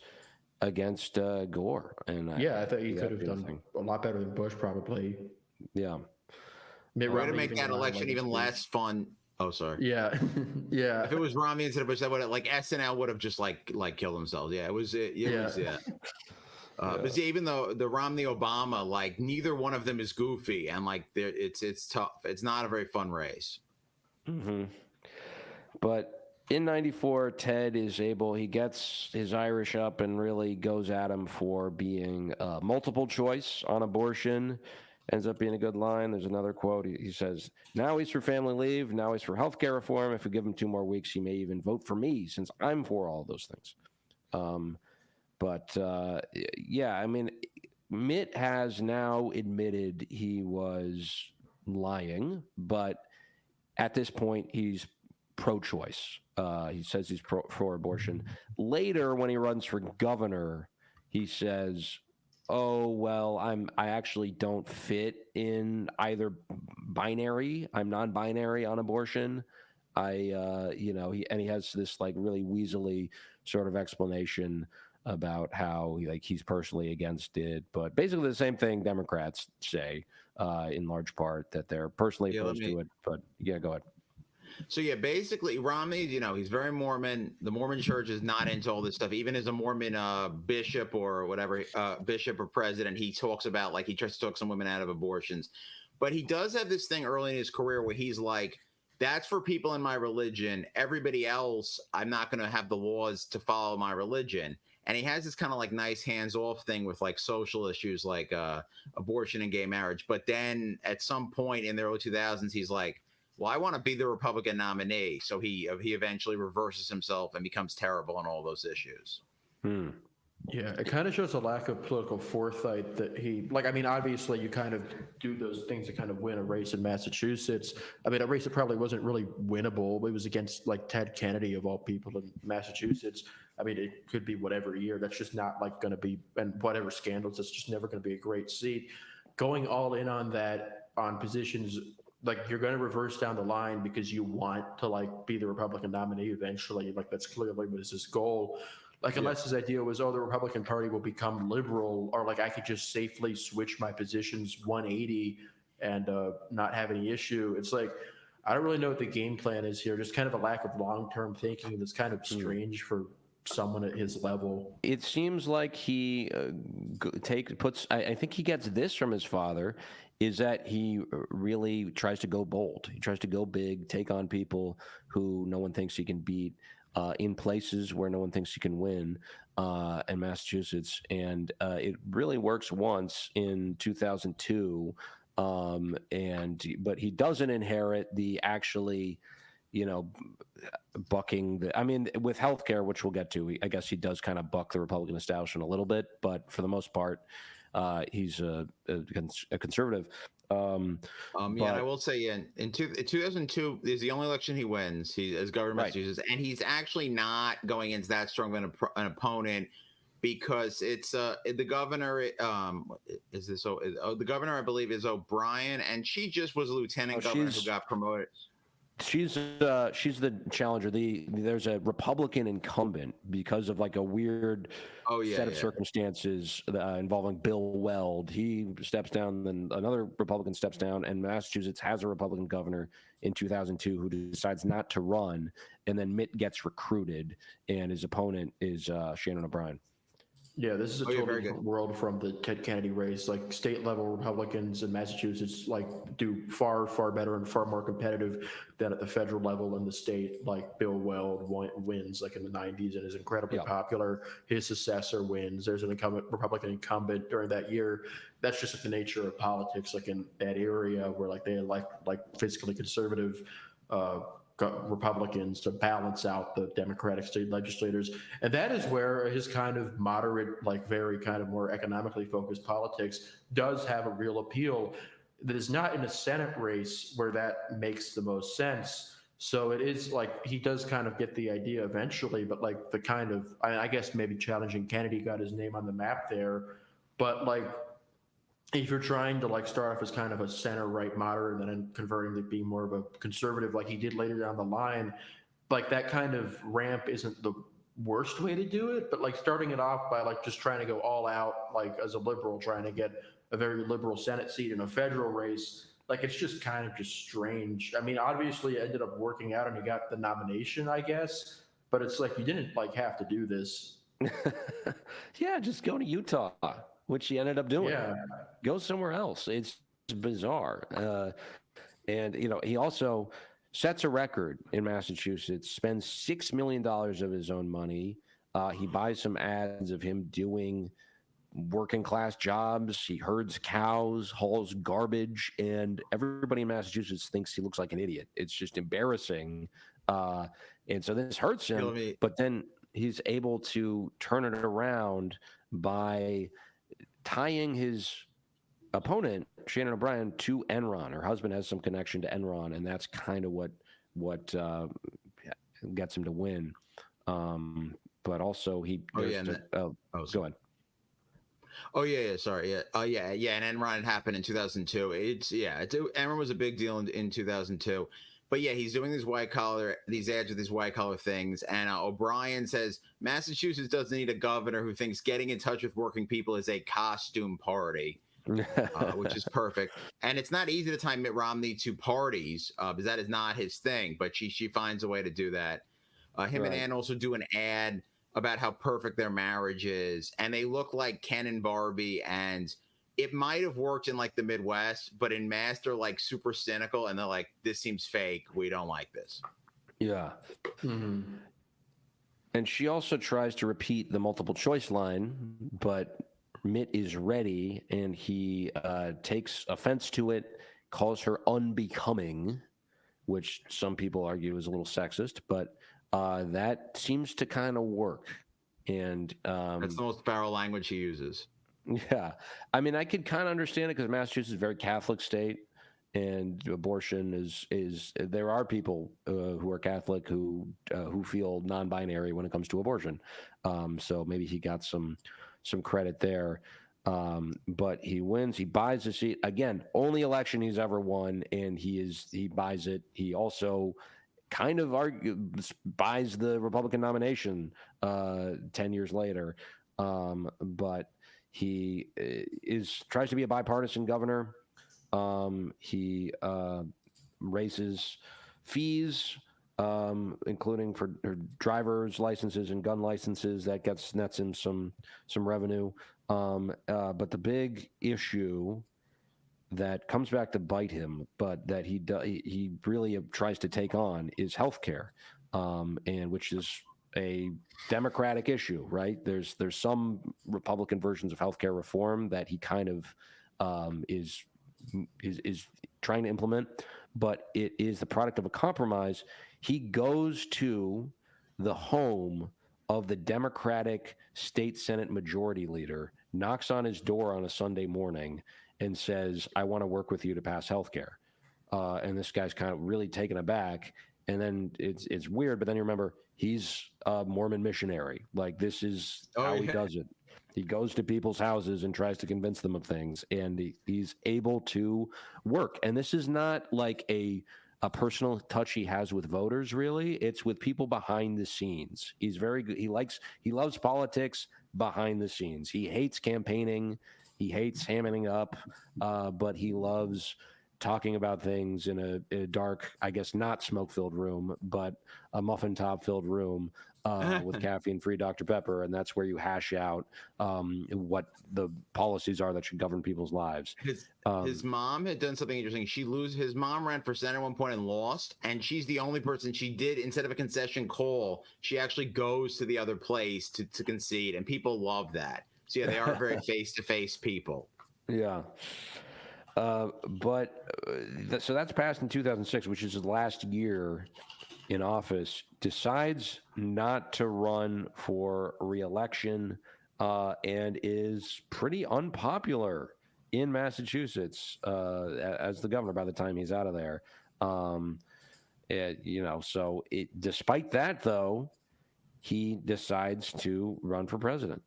against Gore. And I thought he could have done a lot better than Bush, probably. Yeah, Way to make that election even less fun. Oh, sorry. Yeah, yeah. If it was Romney instead of Bush, that would have, like SNL would have just like killed themselves. Yeah, it was. But even though the Romney Obama, like neither one of them is goofy, and like it's tough. It's not a very fun race. Mm-hmm. But in 94, Ted is able. He gets his Irish up and really goes at him for being multiple choice on abortion. Ends up being a good line. There's another quote. He says, now he's for family leave. Now he's for health care reform. If we give him 2 more weeks, he may even vote for me since I'm for all of those things. I mean, Mitt has now admitted he was lying, but at this point, he's pro-choice. He says he's for abortion. Later, when he runs for governor, he says, oh, well, I actually don't fit in either binary. I'm non-binary on abortion. He has this like really weaselly sort of explanation about how he's personally against it, but basically the same thing Democrats say in large part, that they're personally opposed to it. But yeah, go ahead. So yeah, basically Romney, he's very Mormon. The Mormon Church is not into all this stuff. Even as a Mormon bishop or whatever, bishop or president, he talks about he tries to talk some women out of abortions. But he does have this thing early in his career where he's like, that's for people in my religion. Everybody else, I'm not going to have the laws to follow my religion. And he has this kind of nice hands-off thing with social issues like abortion and gay marriage. But then at some point in the early 2000s, he's like, well, I want to be the Republican nominee. So he eventually reverses himself and becomes terrible on all those issues. Yeah, it kind of shows a lack of political foresight that obviously you kind of do those things to kind of win a race in Massachusetts. I mean, a race that probably wasn't really winnable. It was against Ted Kennedy of all people in Massachusetts. I mean, it could be whatever year. That's just not going to be, and whatever scandals, it's just never going to be a great seat. Going all in on that, on positions, you're going to reverse down the line because you want to be the Republican nominee eventually. That's clearly was his goal. Unless his idea was, the Republican Party will become liberal, or I could just safely switch my positions 180 and not have any issue. It's I don't really know what the game plan is here. Just kind of a lack of long-term thinking that's kind of strange for someone at his level. It seems like he I think he gets this from his father, is that he really tries to go bold. He tries to go big, take on people who no one thinks he can beat, in places where no one thinks he can win, in Massachusetts. And it really works once in 2002. But he doesn't inherit the actually, bucking with healthcare, which we'll get to. I guess he does kind of buck the Republican establishment a little bit, but for the most part, he's a conservative. I will say in 2002 is the only election he wins. He as governor of Massachusetts, and he's actually not going into that strong of an opponent because it's the governor. The governor I believe is O'Brien, and she just was a lieutenant governor who got promoted. She's the challenger. There's a Republican incumbent because of a weird set of circumstances involving Bill Weld. He steps down, then another Republican steps down, and Massachusetts has a Republican governor in 2002 who decides not to run, and then Mitt gets recruited, and his opponent is Shannon O'Brien. Yeah, this is a totally different world from the Ted Kennedy race. State level Republicans in Massachusetts do far, far better and far more competitive than at the federal level in the state. Bill Weld wins in the 90s and is incredibly popular. His successor wins. There's an Republican incumbent during that year. That's just the nature of politics in that area where they elect fiscally conservative Republicans to balance out the Democratic state legislators. And that is where his kind of moderate, very kind of more economically focused politics does have a real appeal that is not in a Senate race where that makes the most sense. So it is he does kind of get the idea eventually, but the kind of, I guess maybe challenging Kennedy got his name on the map there. But if you're trying to start off as kind of a center right moderate and then converting to being more of a conservative like he did later down the line, that kind of ramp isn't the worst way to do it. But starting it off by just trying to go all out as a liberal, trying to get a very liberal Senate seat in a federal race, it's just kind of just strange. I mean, obviously it ended up working out and he got the nomination, I guess, but it's you didn't have to do this. Yeah, just go to Utah, which he ended up doing. Yeah. Go somewhere else. It's bizarre. And he also sets a record in Massachusetts, spends $6 million of his own money. He buys some ads of him doing working class jobs. He herds cows, hauls garbage, and everybody in Massachusetts thinks he looks like an idiot. It's just embarrassing. And so this hurts him, but then he's able to turn it around by tying his opponent, Shannon O'Brien, to Enron. Her husband has some connection to Enron, and that's kind of what gets him to win. But also he go ahead. Sorry. And Enron happened in 2002. Enron was a big deal in 2002. But yeah, he's doing these ads with these white collar things. And O'Brien says Massachusetts doesn't need a governor who thinks getting in touch with working people is a costume party. which is perfect. And it's not easy to tie Mitt Romney to parties because that is not his thing. But she finds a way to do that. Him and Right. Ann also do an ad about how perfect their marriage is, and they look like Ken and Barbie. And it might have worked in like the Midwest, but in Mass they're like super cynical, and they're like, "This seems fake. We don't like this." Yeah. Mhm. And she also tries to repeat the multiple choice line, but Mitt is ready, and he takes offense to it, calls her unbecoming, which some people argue is a little sexist, but that seems to kind of work. And That's the most foul language he uses. yeah, I mean, I could kind of understand it because Massachusetts is a very Catholic state, and abortion is there are people who are Catholic who feel non-binary when it comes to abortion. So maybe he got some credit there. But he wins. He buys the seat again. Only election he's ever won, and he buys it. He also kind of buys the Republican nomination 10 years later. But he tries to be a bipartisan governor. He raises fees, including for driver's licenses and gun licenses. That nets him some revenue. But the big issue that comes back to bite him, but that he really tries to take on is healthcare, and which is a Democratic issue, right? There's some Republican versions of healthcare reform that he kind of is trying to implement, but it is the product of a compromise. He goes to the home of the Democratic state Senate majority leader, knocks on his door on a Sunday morning, and says, "I want to work with you to pass health care." And this guy's kind of really taken aback. And then it's weird, but then you remember he's a Mormon missionary. Like, this is how he does it. He goes to people's houses and tries to convince them of things, and he's able to work. And this is not like a personal touch he has with voters, really. It's with people behind the scenes. He's very good. He loves politics behind the scenes. He hates campaigning. He hates hamming up, but he loves talking about things in a dark, I guess not smoke-filled room, but a muffin top-filled room with caffeine-free Dr. Pepper, and that's where you hash out what the policies are that should govern people's lives. His mom had done something interesting. His mom ran for Senate at one point and lost, and she's the only person she did, instead of a concession call, she actually goes to the other place to concede, and people love that. So yeah, they are very face-to-face people. Yeah. So that's passed in 2006, which is his last year in office. Decides not to run for re-election, and is pretty unpopular in Massachusetts as the governor by the time he's out of there. Despite that, though, he decides to run for president.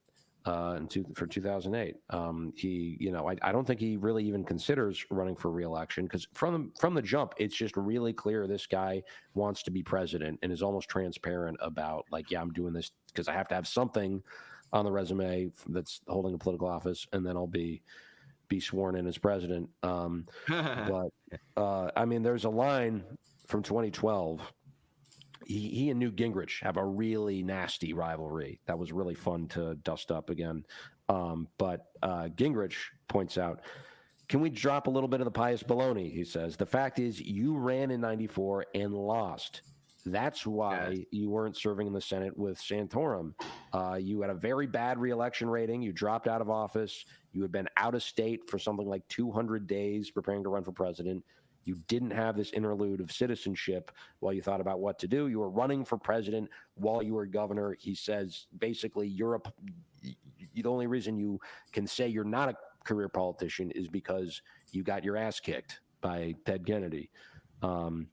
For 2008, I don't think he really even considers running for re-election, because from the jump, it's just really clear this guy wants to be president and is almost transparent about, like, yeah, I'm doing this because I have to have something on the resume that's holding a political office, and then I'll be sworn in as president. But I mean, there's a line from 2012. He and Newt Gingrich have a really nasty rivalry. That was really fun to dust up again. But Gingrich points out, "Can we drop a little bit of the pious baloney?" He says, "The fact is you ran in 94 and lost. That's why you weren't serving in the Senate with Santorum. You had a very bad reelection rating. You dropped out of office. You had been out of state for something like 200 days preparing to run for president. You didn't have this interlude of citizenship while you thought about what to do. You were running for president while you were governor." He says, basically, the only reason you can say you're not a career politician is because you got your ass kicked by Ted Kennedy. There's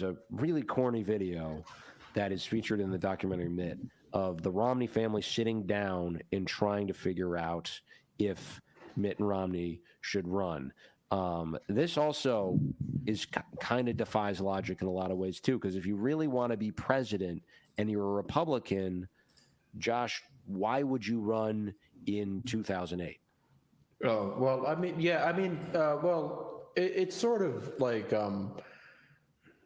a really corny video that is featured in the documentary Mitt of the Romney family sitting down and trying to figure out if Mitt Romney should run. This also is kind of defies logic in a lot of ways, too, because if you really want to be president and you're a Republican, Josh, why would you run in 2008? Oh, well, I mean, yeah, I mean, it's sort of like,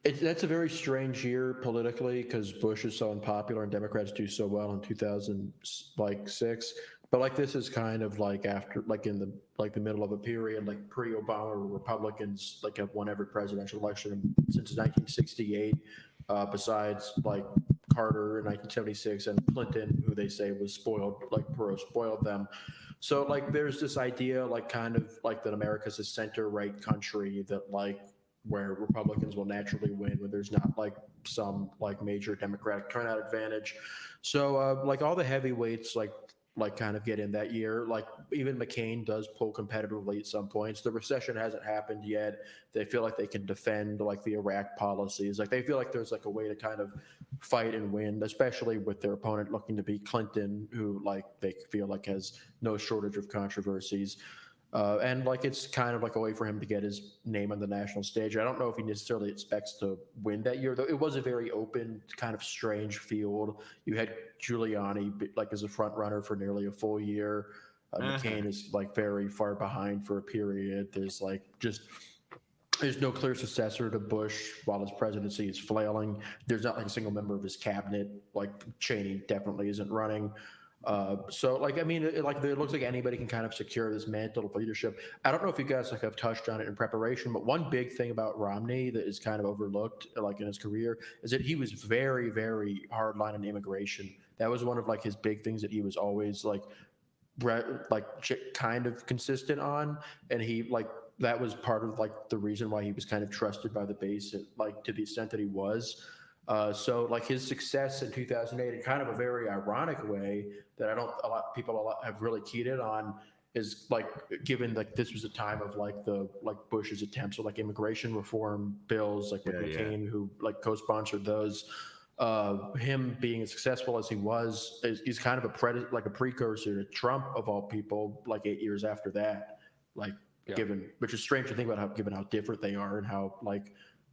that's a very strange year politically because Bush is so unpopular and Democrats do so well in 2006. But like this is kind of like after, like in the middle of a period, like pre-Obama, where Republicans like have won every presidential election since 1968, besides like Carter in 1976 and Clinton, who they say was spoiled, like Perot spoiled them. So like there's this idea, like kind of like that America's a center-right country that like where Republicans will naturally win when there's not like some like major Democratic turnout advantage. So like all the heavyweights like kind of get in that year. Like even McCain does pull competitively at some points. The recession hasn't happened yet. They feel like they can defend like the Iraq policies. Like they feel like there's like a way to kind of fight and win, especially with their opponent looking to be Clinton, who like they feel like has no shortage of controversies. And like it's kind of like a way for him to get his name on the national stage. I don't know if he necessarily expects to win that year, though. It was a very open, kind of strange field. You had Giuliani like as a front runner for nearly a full year. McCain is like very far behind for a period. There's no clear successor to Bush while his presidency is flailing. There's not like a single member of his cabinet. Like Cheney definitely isn't running. So like I mean it looks like anybody can kind of secure this mantle of leadership. I don't know if you guys like have touched on it in preparation, but one big thing about Romney that is kind of overlooked like in his career is that he was very, very hardline on immigration. That was one of like his big things that he was always like kind of consistent on, and he like that was part of like the reason why he was kind of trusted by the base, like to the extent that he was. So like his success in 2008 in kind of a very ironic way that I don't people have really keyed in on is like given like this was a time of like the like Bush's attempts with like immigration reform bills like with McCain who like co-sponsored those. Him being as successful as he was he's kind of a precursor to Trump of all people like 8 years after that, like given, which is strange to think about, how given how different they are and how like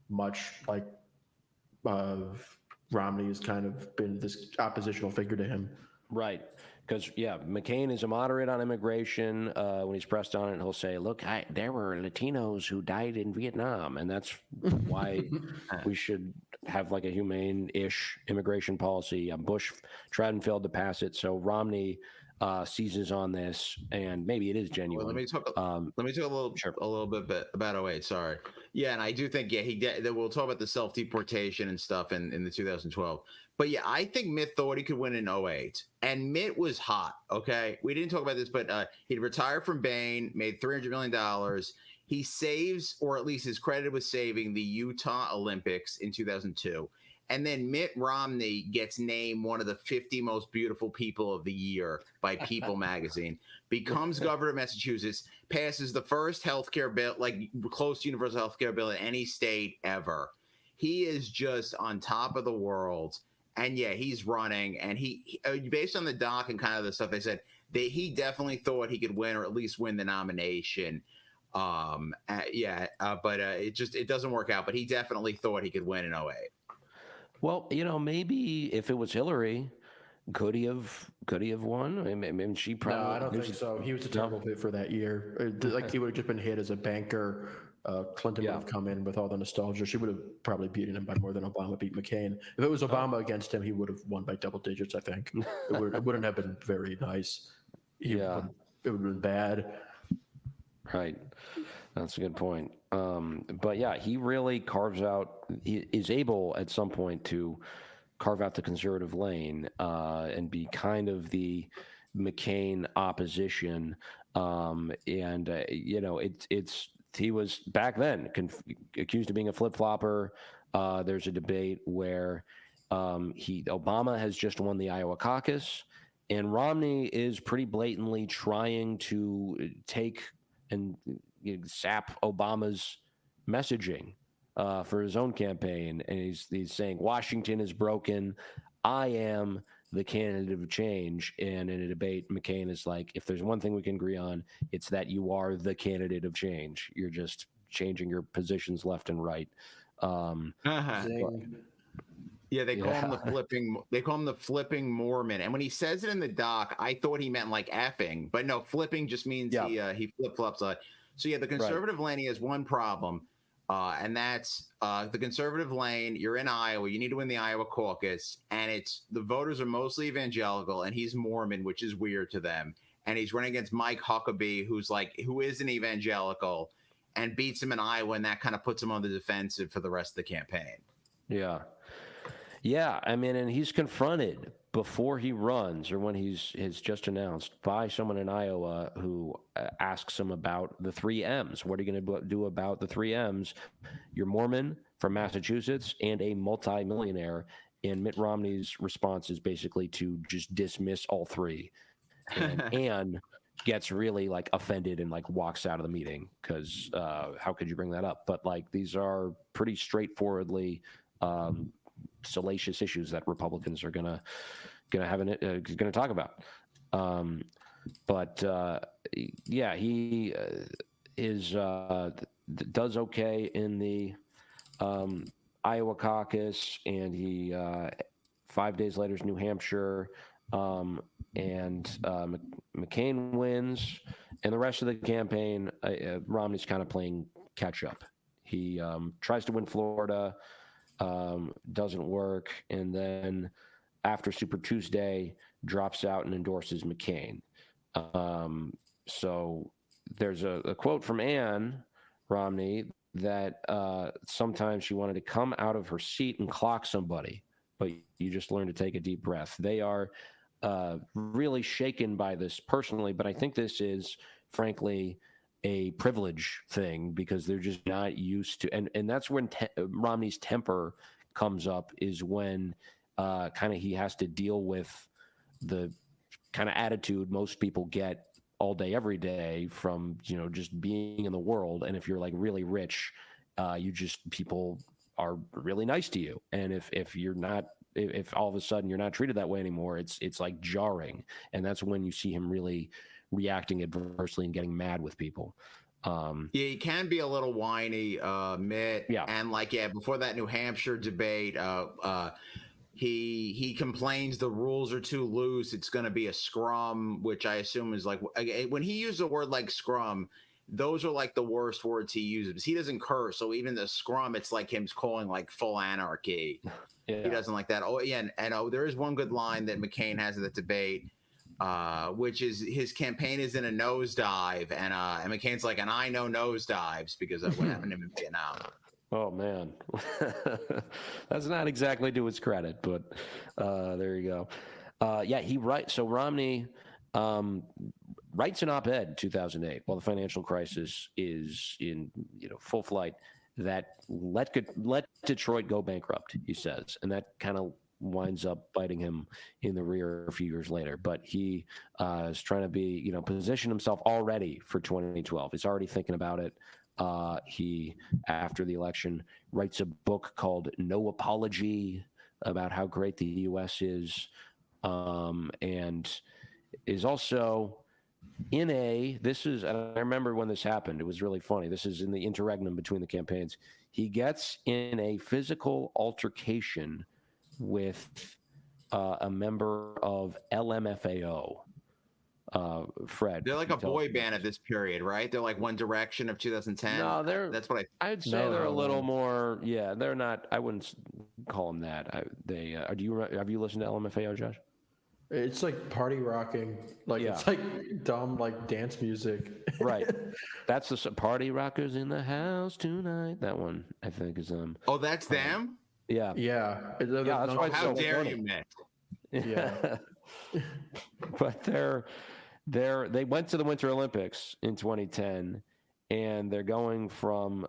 much like Romney has kind of been this oppositional figure to him. Right. Because, McCain is a moderate on immigration. When he's pressed on it, he'll say, look, there were Latinos who died in Vietnam, and that's why we should have like a humane-ish immigration policy. Bush tried and failed to pass it, so Romney seizes on this, and maybe it is genuine. Well, let me talk a little bit about 08. Sorry. Yeah, and I do think, we'll talk about the self-deportation and stuff in the 2012. But yeah, I think Mitt thought he could win in 08. And Mitt was hot, okay? We didn't talk about this, but he'd retired from Bain, made $300 million. He saves, or at least is credited with saving, the Utah Olympics in 2002. And then Mitt Romney gets named one of the 50 most beautiful people of the year by People magazine, becomes governor of Massachusetts, passes the first healthcare bill, like close to universal healthcare bill in any state ever. He is just on top of the world. And yeah, he's running, and he based on the doc and kind of the stuff they said, he definitely thought he could win or at least win the nomination. But it doesn't work out. But he definitely thought he could win in 08. Well, maybe if it was Hillary, could he have won? I mean, she probably. No, I don't think so. He was a terrible fit for that year. Like he would have just been hit as a banker. Clinton would have come in with all the nostalgia. She would have probably beaten him by more than Obama beat McCain. If it was Obama against him, he would have won by double digits, I think. It wouldn't have been very nice. It would have been bad. Right. That's a good point. But yeah, he really he is able at some point to carve out the conservative lane and be kind of the McCain opposition. He was back then accused of being a flip-flopper. There's a debate where Obama has just won the Iowa caucus, and Romney is pretty blatantly trying to take and sap Obama's messaging for his own campaign. And he's saying, Washington is broken. I am the candidate of change. And in a debate, McCain is like, if there's one thing we can agree on, it's that you are the candidate of change. You're just changing your positions left and right. Yeah, they call him the flipping. They call him the flipping Mormon. And when he says it in the doc, I thought he meant like effing, but no, flipping just means he flip flops. So yeah, the conservative lane has one problem, and that's the conservative lane. You're in Iowa. You need to win the Iowa caucus, and it's the voters are mostly evangelical, and he's Mormon, which is weird to them. And he's running against Mike Huckabee, who is an evangelical, and beats him in Iowa, and that kind of puts him on the defensive for the rest of the campaign. Yeah. Yeah, I mean, and he's confronted before he runs or when he's just announced by someone in Iowa who asks him about the 3 M's. What are you going to do about the 3 M's? You're Mormon from Massachusetts and a multimillionaire. And Mitt Romney's response is basically to just dismiss all three. And gets really like offended and like walks out of the meeting because how could you bring that up? But like these are pretty straightforwardly salacious issues that Republicans are gonna talk about. Yeah, he does okay in the Iowa caucus, and he 5 days later is New Hampshire, and McCain wins, and the rest of the campaign, Romney's kind of playing catch up. He tries to win Florida. Doesn't work, and then after Super Tuesday drops out and endorses McCain. So there's a quote from Ann Romney that sometimes she wanted to come out of her seat and clock somebody, but you just learn to take a deep breath. They are really shaken by this personally, but I think this is frankly a privilege thing because they're just not used to, and that's when Romney's temper comes up, is when kind of he has to deal with the kind of attitude most people get all day, every day from, just being in the world. And if you're like really rich, people are really nice to you. And if you're not, if all of a sudden you're not treated that way anymore, it's like jarring. And that's when you see him really reacting adversely and getting mad with people. Yeah, he can be a little whiny, Mitt. Yeah. And before that New Hampshire debate, he complains the rules are too loose. It's going to be a scrum, which I assume is like when he used a word like scrum, those are like the worst words he uses. He doesn't curse, so even the scrum, it's like him calling like full anarchy. Yeah. He doesn't like that. Oh yeah, and there is one good line that McCain has in the debate, which is his campaign is in a nosedive, and McCain's like, and I know nosedives because of what happened to him in Vietnam. Oh man, that's not exactly to his credit, but there you go. Yeah, he writes. So Romney writes an op-ed in 2008 while the financial crisis is in full flight that let Detroit go bankrupt. He says, and that kind of winds up biting him in the rear a few years later. But he is trying to be, position himself already for 2012. He's already thinking about it. He, after the election, writes a book called No Apology about how great the U.S. is, and is also in and I remember when this happened, it was really funny. This is in the interregnum between the campaigns. He gets in a physical altercation with a member of LMFAO. Fred, they're like a boy band at this period, right? They're like One Direction of 2010. No, that's what I'd say they're a little more. Yeah, they're not. I wouldn't call them that. Have you listened to LMFAO, Josh? It's like party rocking, It's like dumb like dance music. Right. That's the party rockers in the house tonight. That one I think is Oh, that's them. Yeah. Yeah. That's why it's how so dare funny. you, Mitt? Yeah. But they went to the Winter Olympics in 2010, and they're going from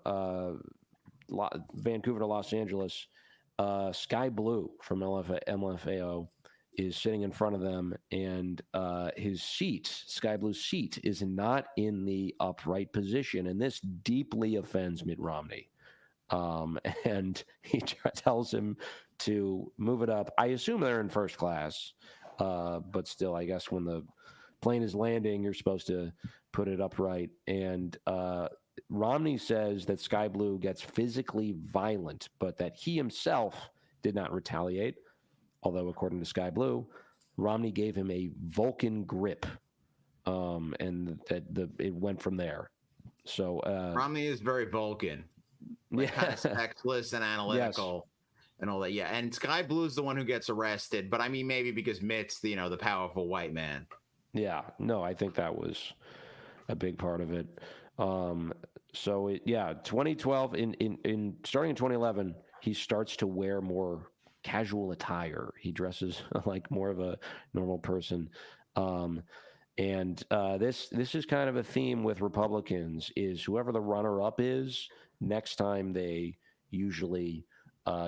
Vancouver to Los Angeles. Sky Blue from LMFAO is sitting in front of them, and his seat, Sky Blue's seat, is not in the upright position, and this deeply offends Mitt Romney. And he tells him to move it up. I assume they're in first class, but still, I guess when the plane is landing, you're supposed to put it upright. And Romney says that Sky Blue gets physically violent, but that he himself did not retaliate, although according to Sky Blue, Romney gave him a Vulcan grip, and it went from there. So Romney is very Vulcan, like kind of sexless and analytical. And all that, yeah. And Sky Blue's the one who gets arrested, but I mean, maybe because Mitt's the powerful white man. Yeah, no, I think that was a big part of it. 2012 in starting in 2011, he starts to wear more casual attire. He dresses like more of a normal person. This is kind of a theme with Republicans: is whoever the runner-up is next time they usually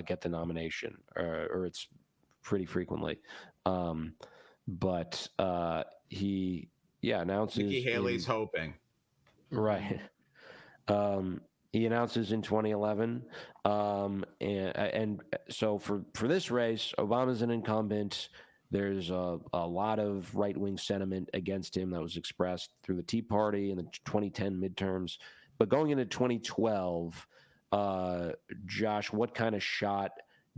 get the nomination, or it's pretty frequently. But he announces. Nikki Haley's hoping. Right. He announces in 2011, and so for this race, Obama's an incumbent. There's a lot of right-wing sentiment against him that was expressed through the Tea Party and the 2010 midterms. But going into 2012, Josh, what kind of shot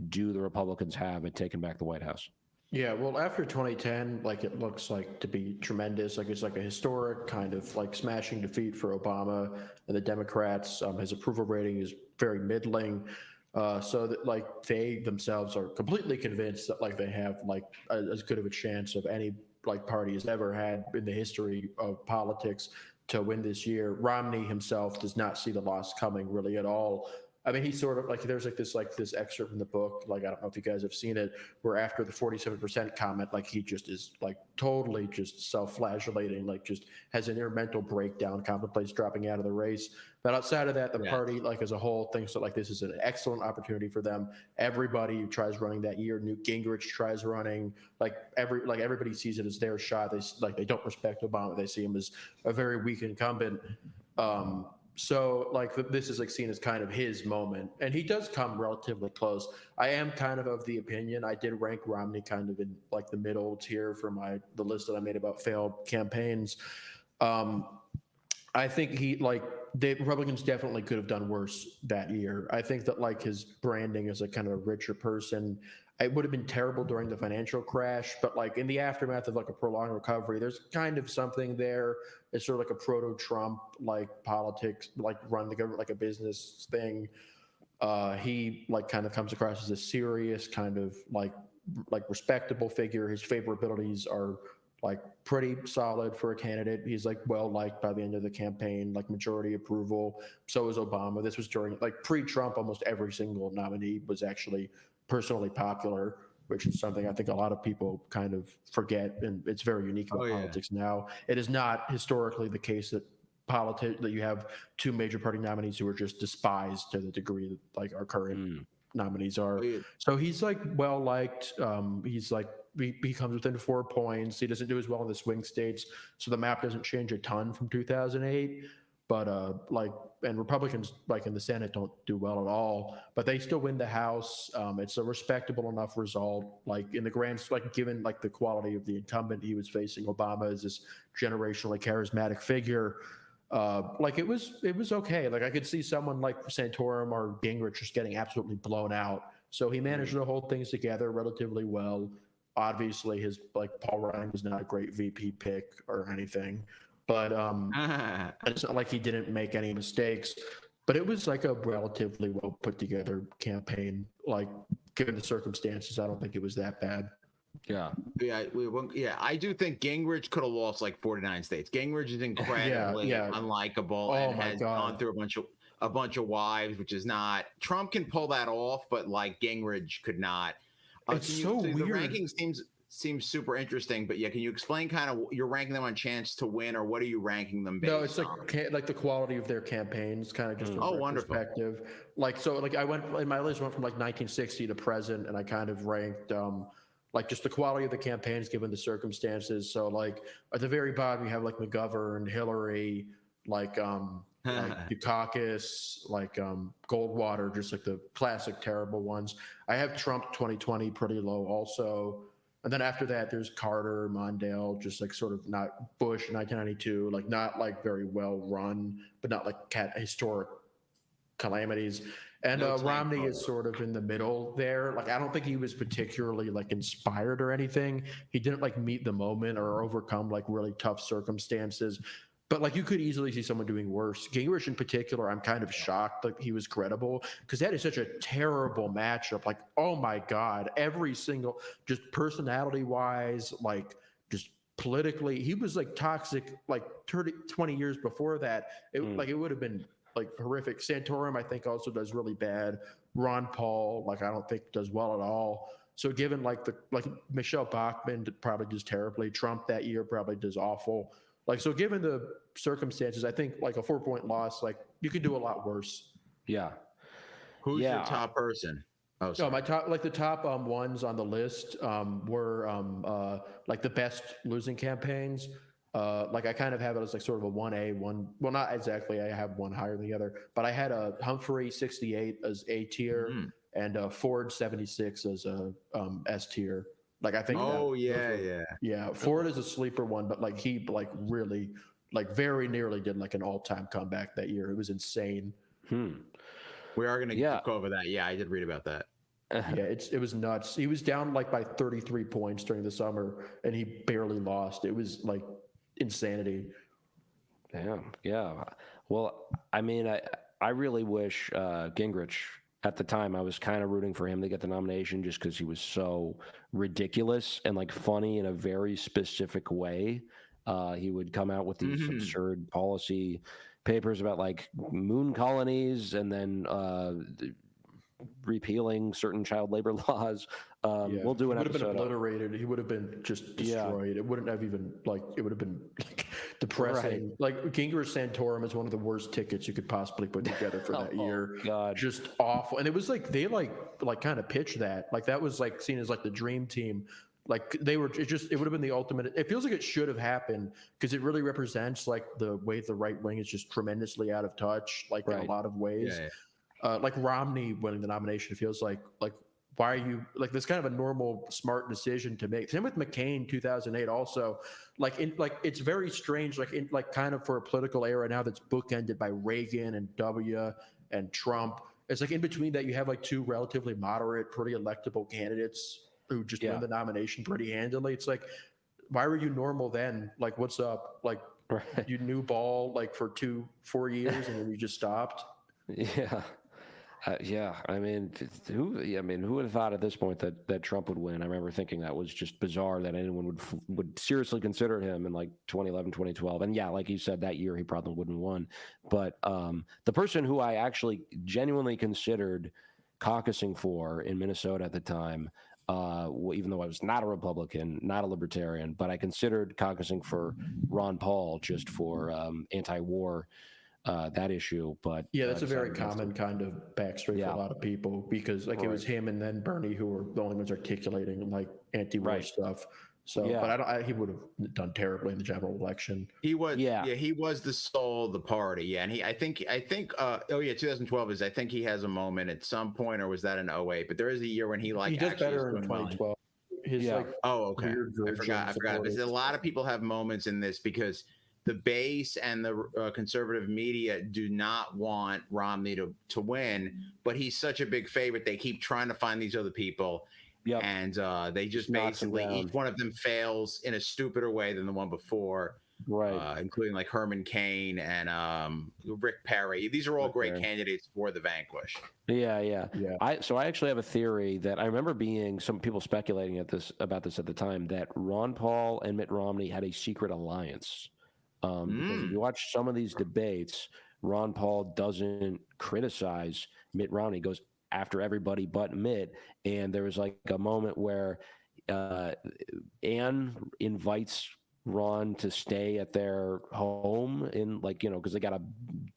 do the Republicans have at taking back the White House? Yeah, well, after 2010, like it looks like to be tremendous. Like it's like a historic kind of like smashing defeat for Obama and the Democrats. His approval rating is very middling. So that like they themselves are completely convinced that like they have like as good of a chance of any like party has ever had in the history of politics to win this year. Romney himself does not see the loss coming really at all. I mean, he's sort of like, there's like this excerpt from the book, like, I don't know if you guys have seen it, where after the 47% comment, like he just is like totally just self-flagellating, like just has an inner mental breakdown, contemplates dropping out of the race. But outside of that, the party, like as a whole, thinks that like this is an excellent opportunity for them. Everybody tries running that year. Newt Gingrich tries running. Like everybody sees it as their shot. They don't respect Obama. They see him as a very weak incumbent. So like this is like seen as kind of his moment, and he does come relatively close. I am kind of the opinion, I did rank Romney kind of in like the middle tier for the list that I made about failed campaigns. I think the Republicans definitely could have done worse that year. I think that like his branding as a kind of a richer person, it would have been terrible during the financial crash, but like in the aftermath of like a prolonged recovery, there's kind of something there. It's sort of like a proto-Trump like politics, like run the government like a business thing. He like kind of comes across as a serious kind of like respectable figure. His favorabilities are like pretty solid for a candidate. He's like well liked by the end of the campaign, like majority approval. So is Obama. This was during like pre-Trump, almost every single nominee was actually personally popular, which is something I think a lot of people kind of forget, and it's very unique about politics now. It is not historically the case that that you have two major party nominees who are just despised to the degree that like our current nominees are. So he's like well liked. He's like he comes within 4 points. He doesn't do as well in the swing states, so the map doesn't change a ton from 2008. But and Republicans like in the Senate don't do well at all, but they still win the House. It's a respectable enough result. Like in the grand, like given like the quality of the incumbent he was facing, Obama is this generationally charismatic figure. Like it was okay. Like I could see someone like Santorum or Gingrich just getting absolutely blown out. So he managed to hold things together relatively well. Obviously, his like Paul Ryan was not a great VP pick or anything. But it's not like he didn't make any mistakes. But it was like a relatively well put together campaign. Like given the circumstances, I don't think it was that bad. Yeah. I do think Gingrich could have lost like 49 states. Gingrich is incredibly unlikable and has gone through a bunch of wives, which is not. Trump can pull that off, but like Gingrich could not. It's so weird. The rankings seems super interesting, but yeah, can you explain kind of you're ranking them on chance to win, or what are you ranking them based on? No, it's like the quality of their campaigns, kind of just a perspective. Like so, like I went in my list went from like 1960 to present, and I kind of ranked like just the quality of the campaigns given the circumstances. So like at the very bottom you have like McGovern, Hillary, like Dukakis, like Goldwater, just like the classic terrible ones. I have Trump 2020 pretty low also. And then after that, there's Carter, Mondale, just like sort of not Bush, 1992, like not like very well run, but not like historic calamities. And No tank Romney photo. is sort of in the middle there. Like, I don't think he was particularly like inspired or anything. He didn't like meet the moment or overcome like really tough circumstances. But like, you could easily see someone doing worse. Gingrich in particular, I'm kind of shocked that he was credible, because that is such a terrible matchup. Like, oh my God, every single, just personality wise, like just politically, he was like toxic like 20 years before that. Like, it would have been like horrific. Santorum, I think, also does really bad. Ron Paul, like, I don't think does well at all. So given like Michelle Bachmann probably does terribly. Trump that year probably does awful. Like, so given the circumstances, I think like a 4-point loss, like, you could do a lot worse. Yeah. Who's your top person? Oh, sorry. No, my top, like the top ones on the list were like the best losing campaigns. Like, I kind of have it as like sort of a 1A, well, not exactly. I have one higher than the other, but I had a Humphrey 68 as A tier and Ford 76 as a S tier. Like, I think. Oh, yeah. Ford is a sleeper one, but like, he like really like very nearly did like an all-time comeback that year. It was insane. We are going to go over that. Yeah, I did read about that. Yeah, it was nuts. He was down like by 33 points during the summer, and he barely lost. It was like insanity. Damn. Yeah. Well, I mean, I really wish Gingrich. At the time, I was kind of rooting for him to get the nomination just because he was so ridiculous and like funny in a very specific way. He would come out with these absurd policy papers about like moon colonies and then repealing certain child labor laws. We'll do an episode. He would have been obliterated. He would have been just destroyed. It wouldn't have even like, it would have been like depressing. Right. Like, Gingrich Santorum is one of the worst tickets you could possibly put together for that year. God. Just awful. And it was like, they like kind of pitched that. Like, that was like seen as like the dream team. Like, it would have been the ultimate. It feels like it should have happened, because it really represents like the way the right wing is just tremendously out of touch, like in a lot of ways. Like, Romney winning the nomination feels like why are you like, this kind of a normal smart decision to make. Same with McCain 2008 also. Like, it's very strange, like in like kind of for a political era now that's bookended by Reagan and W and Trump. It's like in between that you have like two relatively moderate, pretty electable candidates who just win the nomination pretty handily. It's like, why were you normal then? Like, what's up? Like, you knew ball like for 4 years and then you just stopped. Yeah. I mean, who would have thought at this point that Trump would win? I remember thinking that was just bizarre that anyone would seriously consider him in like 2011, 2012. And yeah, like you said, that year he probably wouldn't have won. But the person who I actually genuinely considered caucusing for in Minnesota at the time, even though I was not a Republican, not a libertarian, but I considered caucusing for Ron Paul just for anti-war that issue. But that's a very common kind of backstory for a lot of people, because like it was him and then Bernie who were the only ones articulating like anti-war stuff. So, but he would have done terribly in the general election. He was, he was the soul of the party. Yeah, and I think, 2012 is. I think he has a moment at some point, or was that in 2008? But there is a year when he does better in 2012. I forgot. Because a lot of people have moments in this because the base and the conservative media do not want Romney to win, but he's such a big favorite. They keep trying to find these other people. Yep. And they just basically, each one of them fails in a stupider way than the one before. Right. Including like Herman Cain and Rick Perry. These are all great candidates for the Vanquished. Yeah. So I actually have a theory that I remember some people speculating about this at the time, that Ron Paul and Mitt Romney had a secret alliance. Because if you watch some of these debates, Ron Paul doesn't criticize Mitt Romney. He goes after everybody but Mitt. And there was like a moment where Ann invites Ron to stay at their home in because they got a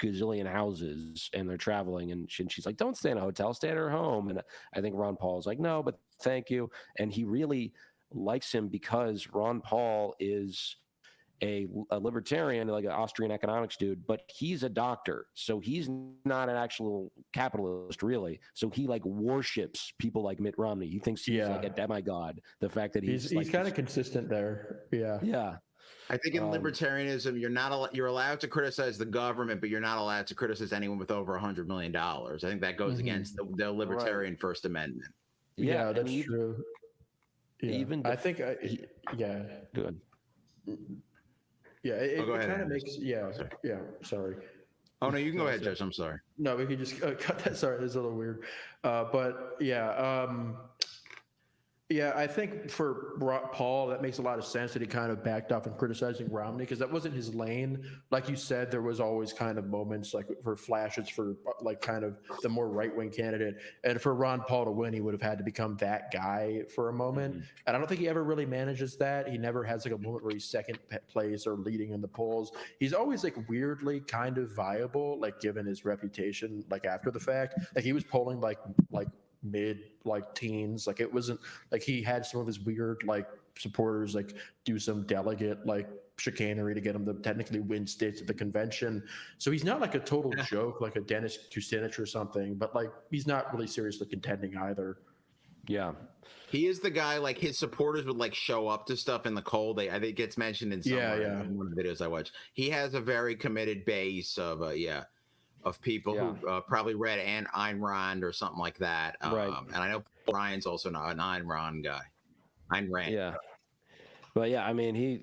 gazillion houses and they're traveling, and she's like, don't stay in a hotel, stay at her home. And I think Ron Paul's like, no, but thank you. And he really likes him because Ron Paul is a libertarian, like an Austrian economics dude, but he's a doctor. So he's not an actual capitalist, really. So he like worships people like Mitt Romney. He thinks he's like a demigod. The fact that he's kind of consistent there. Yeah. I think in libertarianism, you're allowed to criticize the government, but you're not allowed to criticize anyone with over $100 million. I think that goes against the libertarian First Amendment. Yeah, that's true. Yeah, Even I think yeah. Good. Yeah, go it ahead, kind of Anders. makes sorry. Oh no, you can go ahead, Judge. I'm sorry. No, we could just cut that. Sorry, it's a little weird. But yeah, I think for Paul, that makes a lot of sense that he kind of backed off in criticizing Romney because that wasn't his lane. Like you said, there was always kind of moments like for flashes for like kind of the more right-wing candidate. And for Ron Paul to win, he would have had to become that guy for a moment. Mm-hmm. And I don't think he ever really manages that. He never has like a moment where he's second place or leading in the polls. He's always like weirdly kind of viable, like given his reputation, like after the fact. Like he was polling like mid like teens, like it wasn't like he had some of his weird like supporters like do some delegate like chicanery to get him to technically win states at the convention. So he's not like a total joke like a Dennis Kucinich or something, but like he's not really seriously contending either. Yeah, he is the guy. Like his supporters would like show up to stuff in the cold. I think it gets mentioned in some in one of the videos I watch. He has a very committed base of people who probably read Ayn Rand or something like that. Right. And I know Brian's also not an Ayn Rand guy. Ayn Rand. Yeah. But yeah, I mean, he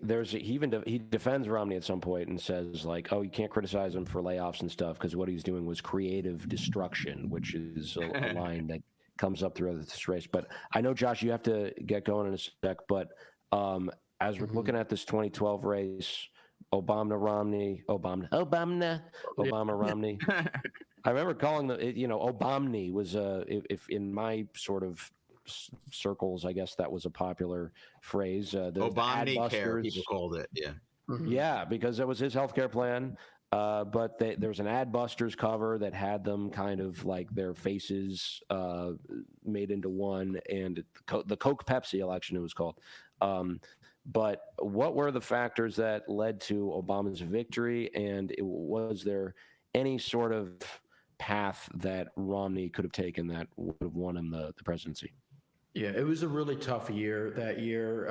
defends Romney at some point and says like, oh, you can't criticize him for layoffs and stuff because what he's doing was creative destruction, which is a line that comes up throughout this race. But I know, Josh, you have to get going in a sec. But as we're looking at this 2012 race, Obama Romney. I remember calling Obamney was if in my sort of circles, I guess that was a popular phrase. Obamacare, people called it. Yeah. Yeah, because that was his healthcare plan. But there was an Adbusters cover that had them kind of like their faces made into one, and the Coke Pepsi election it was called. But what were the factors that led to Obama's victory, and was there any sort of path that Romney could have taken that would have won him the presidency? Yeah, it was a really tough year that year.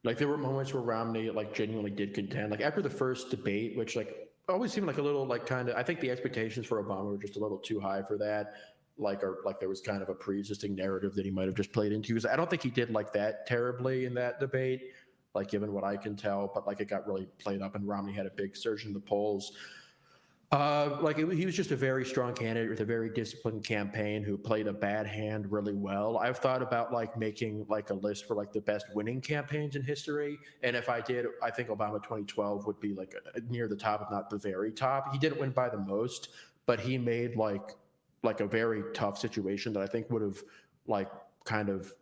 Like there were moments where Romney like genuinely did contend. Like after the first debate, which like always seemed like a little like kind of, I think the expectations for Obama were just a little too high for that. Like there was kind of a pre-existing narrative that he might have just played into. Because I don't think he did like that terribly in that debate, like given what I can tell. But like it got really played up, and Romney had a big surge in the polls. He was just a very strong candidate with a very disciplined campaign who played a bad hand really well. I've thought about like making like a list for like the best winning campaigns in history. And if I did, I think Obama 2012 would be like near the top, if not the very top. He didn't win by the most, but he made like a very tough situation that I think would have like kind of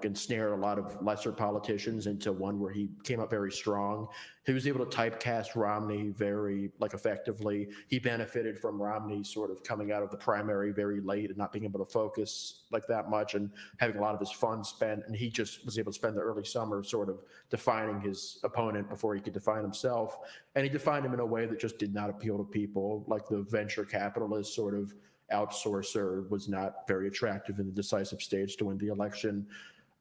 ensnared a lot of lesser politicians into one where he came up very strong. He was able to typecast Romney very like effectively. He benefited from Romney sort of coming out of the primary very late and not being able to focus like that much and having a lot of his funds spent. And he just was able to spend the early summer sort of defining his opponent before he could define himself. And he defined him in a way that just did not appeal to people. Like the venture capitalist sort of outsourcer was not very attractive in the decisive stage to win the election.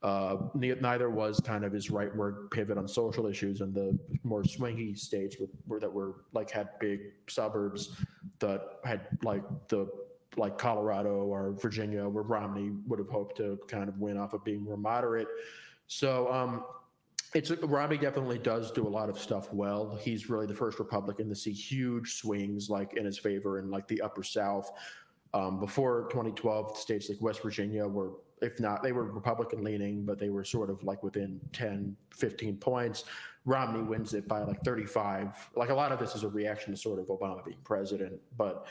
Neither was kind of his rightward pivot on social issues and the more swingy states that were like had big suburbs that had like Colorado or Virginia, where Romney would have hoped to kind of win off of being more moderate. So Romney definitely does do a lot of stuff well. He's really the first Republican to see huge swings like in his favor in like the upper South. Before 2012, states like West Virginia were, if not, they were Republican leaning, but they were sort of like within 10, 15 points. Romney wins it by like 35. Like a lot of this is a reaction to sort of Obama being president, but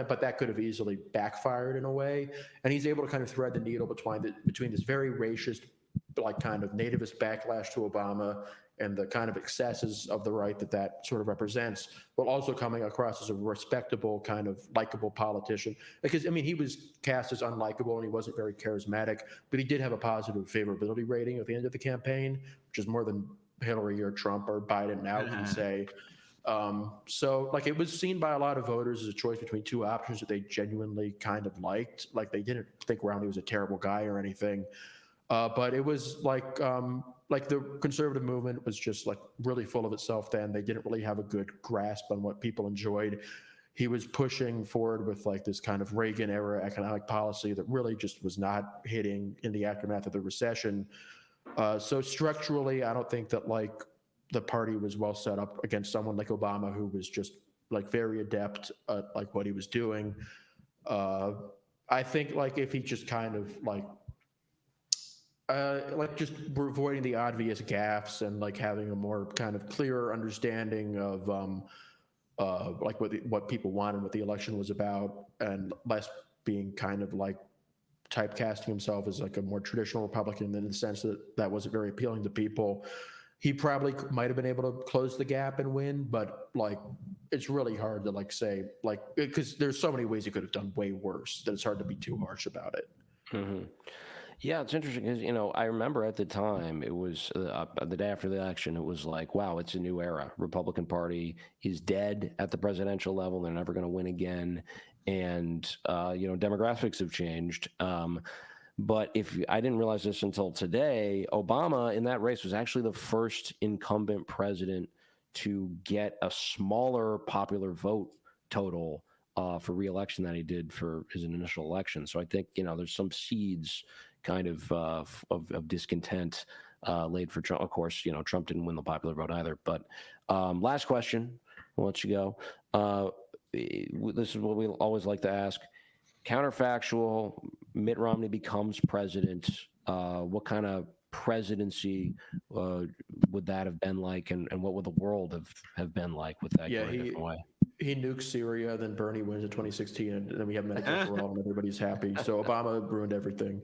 but that could have easily backfired in a way. And he's able to kind of thread the needle between this very racist, like kind of nativist backlash to Obama and the kind of excesses of the right that sort of represents, while also coming across as a respectable kind of likable politician. Because, I mean, he was cast as unlikable and he wasn't very charismatic, but he did have a positive favorability rating at the end of the campaign, which is more than Hillary or Trump or Biden now can say. So like it was seen by a lot of voters as a choice between two options that they genuinely kind of liked. Like they didn't think Romney was a terrible guy or anything. But it was like, like the conservative movement was just like really full of itself then. They didn't really have a good grasp on what people enjoyed. He was pushing forward with like this kind of Reagan era economic policy that really just was not hitting in the aftermath of the recession. So structurally, I don't think that like the party was well set up against someone like Obama, who was just like very adept at like what he was doing. I think like if he just kind of like just avoiding the obvious gaffes and like having a more kind of clearer understanding of like what people wanted, what the election was about, and less being kind of like typecasting himself as like a more traditional Republican in the sense that that wasn't very appealing to people. He probably might have been able to close the gap and win, but like it's really hard to like say like because there's so many ways he could have done way worse that it's hard to be too harsh about it. Mm-hmm. Yeah, it's interesting because, I remember at the time, it was the day after the election, it was like, wow, it's a new era. Republican Party is dead at the presidential level. They're never going to win again. And, demographics have changed. But I didn't realize this until today, Obama in that race was actually the first incumbent president to get a smaller popular vote total for re-election than he did for his initial election. So I think, there's some seeds kind of discontent laid for Trump. Of course, Trump didn't win the popular vote either. But last question, I'll let you go. This is what we always like to ask. Counterfactual, Mitt Romney becomes president. What kind of presidency would that have been like, and what would the world have been like with that going a different way? He nukes Syria, then Bernie wins in 2016, and then we have Medicare for all, and everybody's happy. So Obama ruined everything.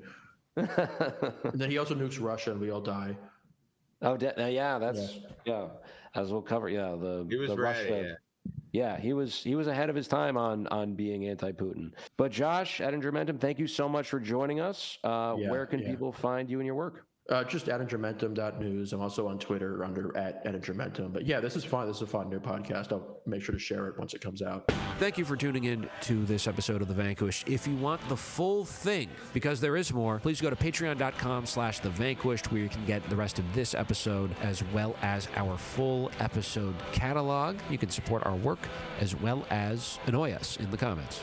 And then he also nukes Russia, and we all die. Oh, yeah. As we'll cover, he was ready. Russia, yeah, he was ahead of his time on being anti-Putin. But Josh, Ettingermentum, thank you so much for joining us. Where can people find you and your work? Just Ettingermentum.news. I'm also on Twitter under @Ettingermentum. But yeah, this is fun. This is a fun new podcast. I'll make sure to share it once it comes out. Thank you for tuning in to this episode of The Vanquished. If you want the full thing, because there is more, please go to patreon.com/The Vanquished, where you can get the rest of this episode as well as our full episode catalog. You can support our work as well as annoy us in the comments.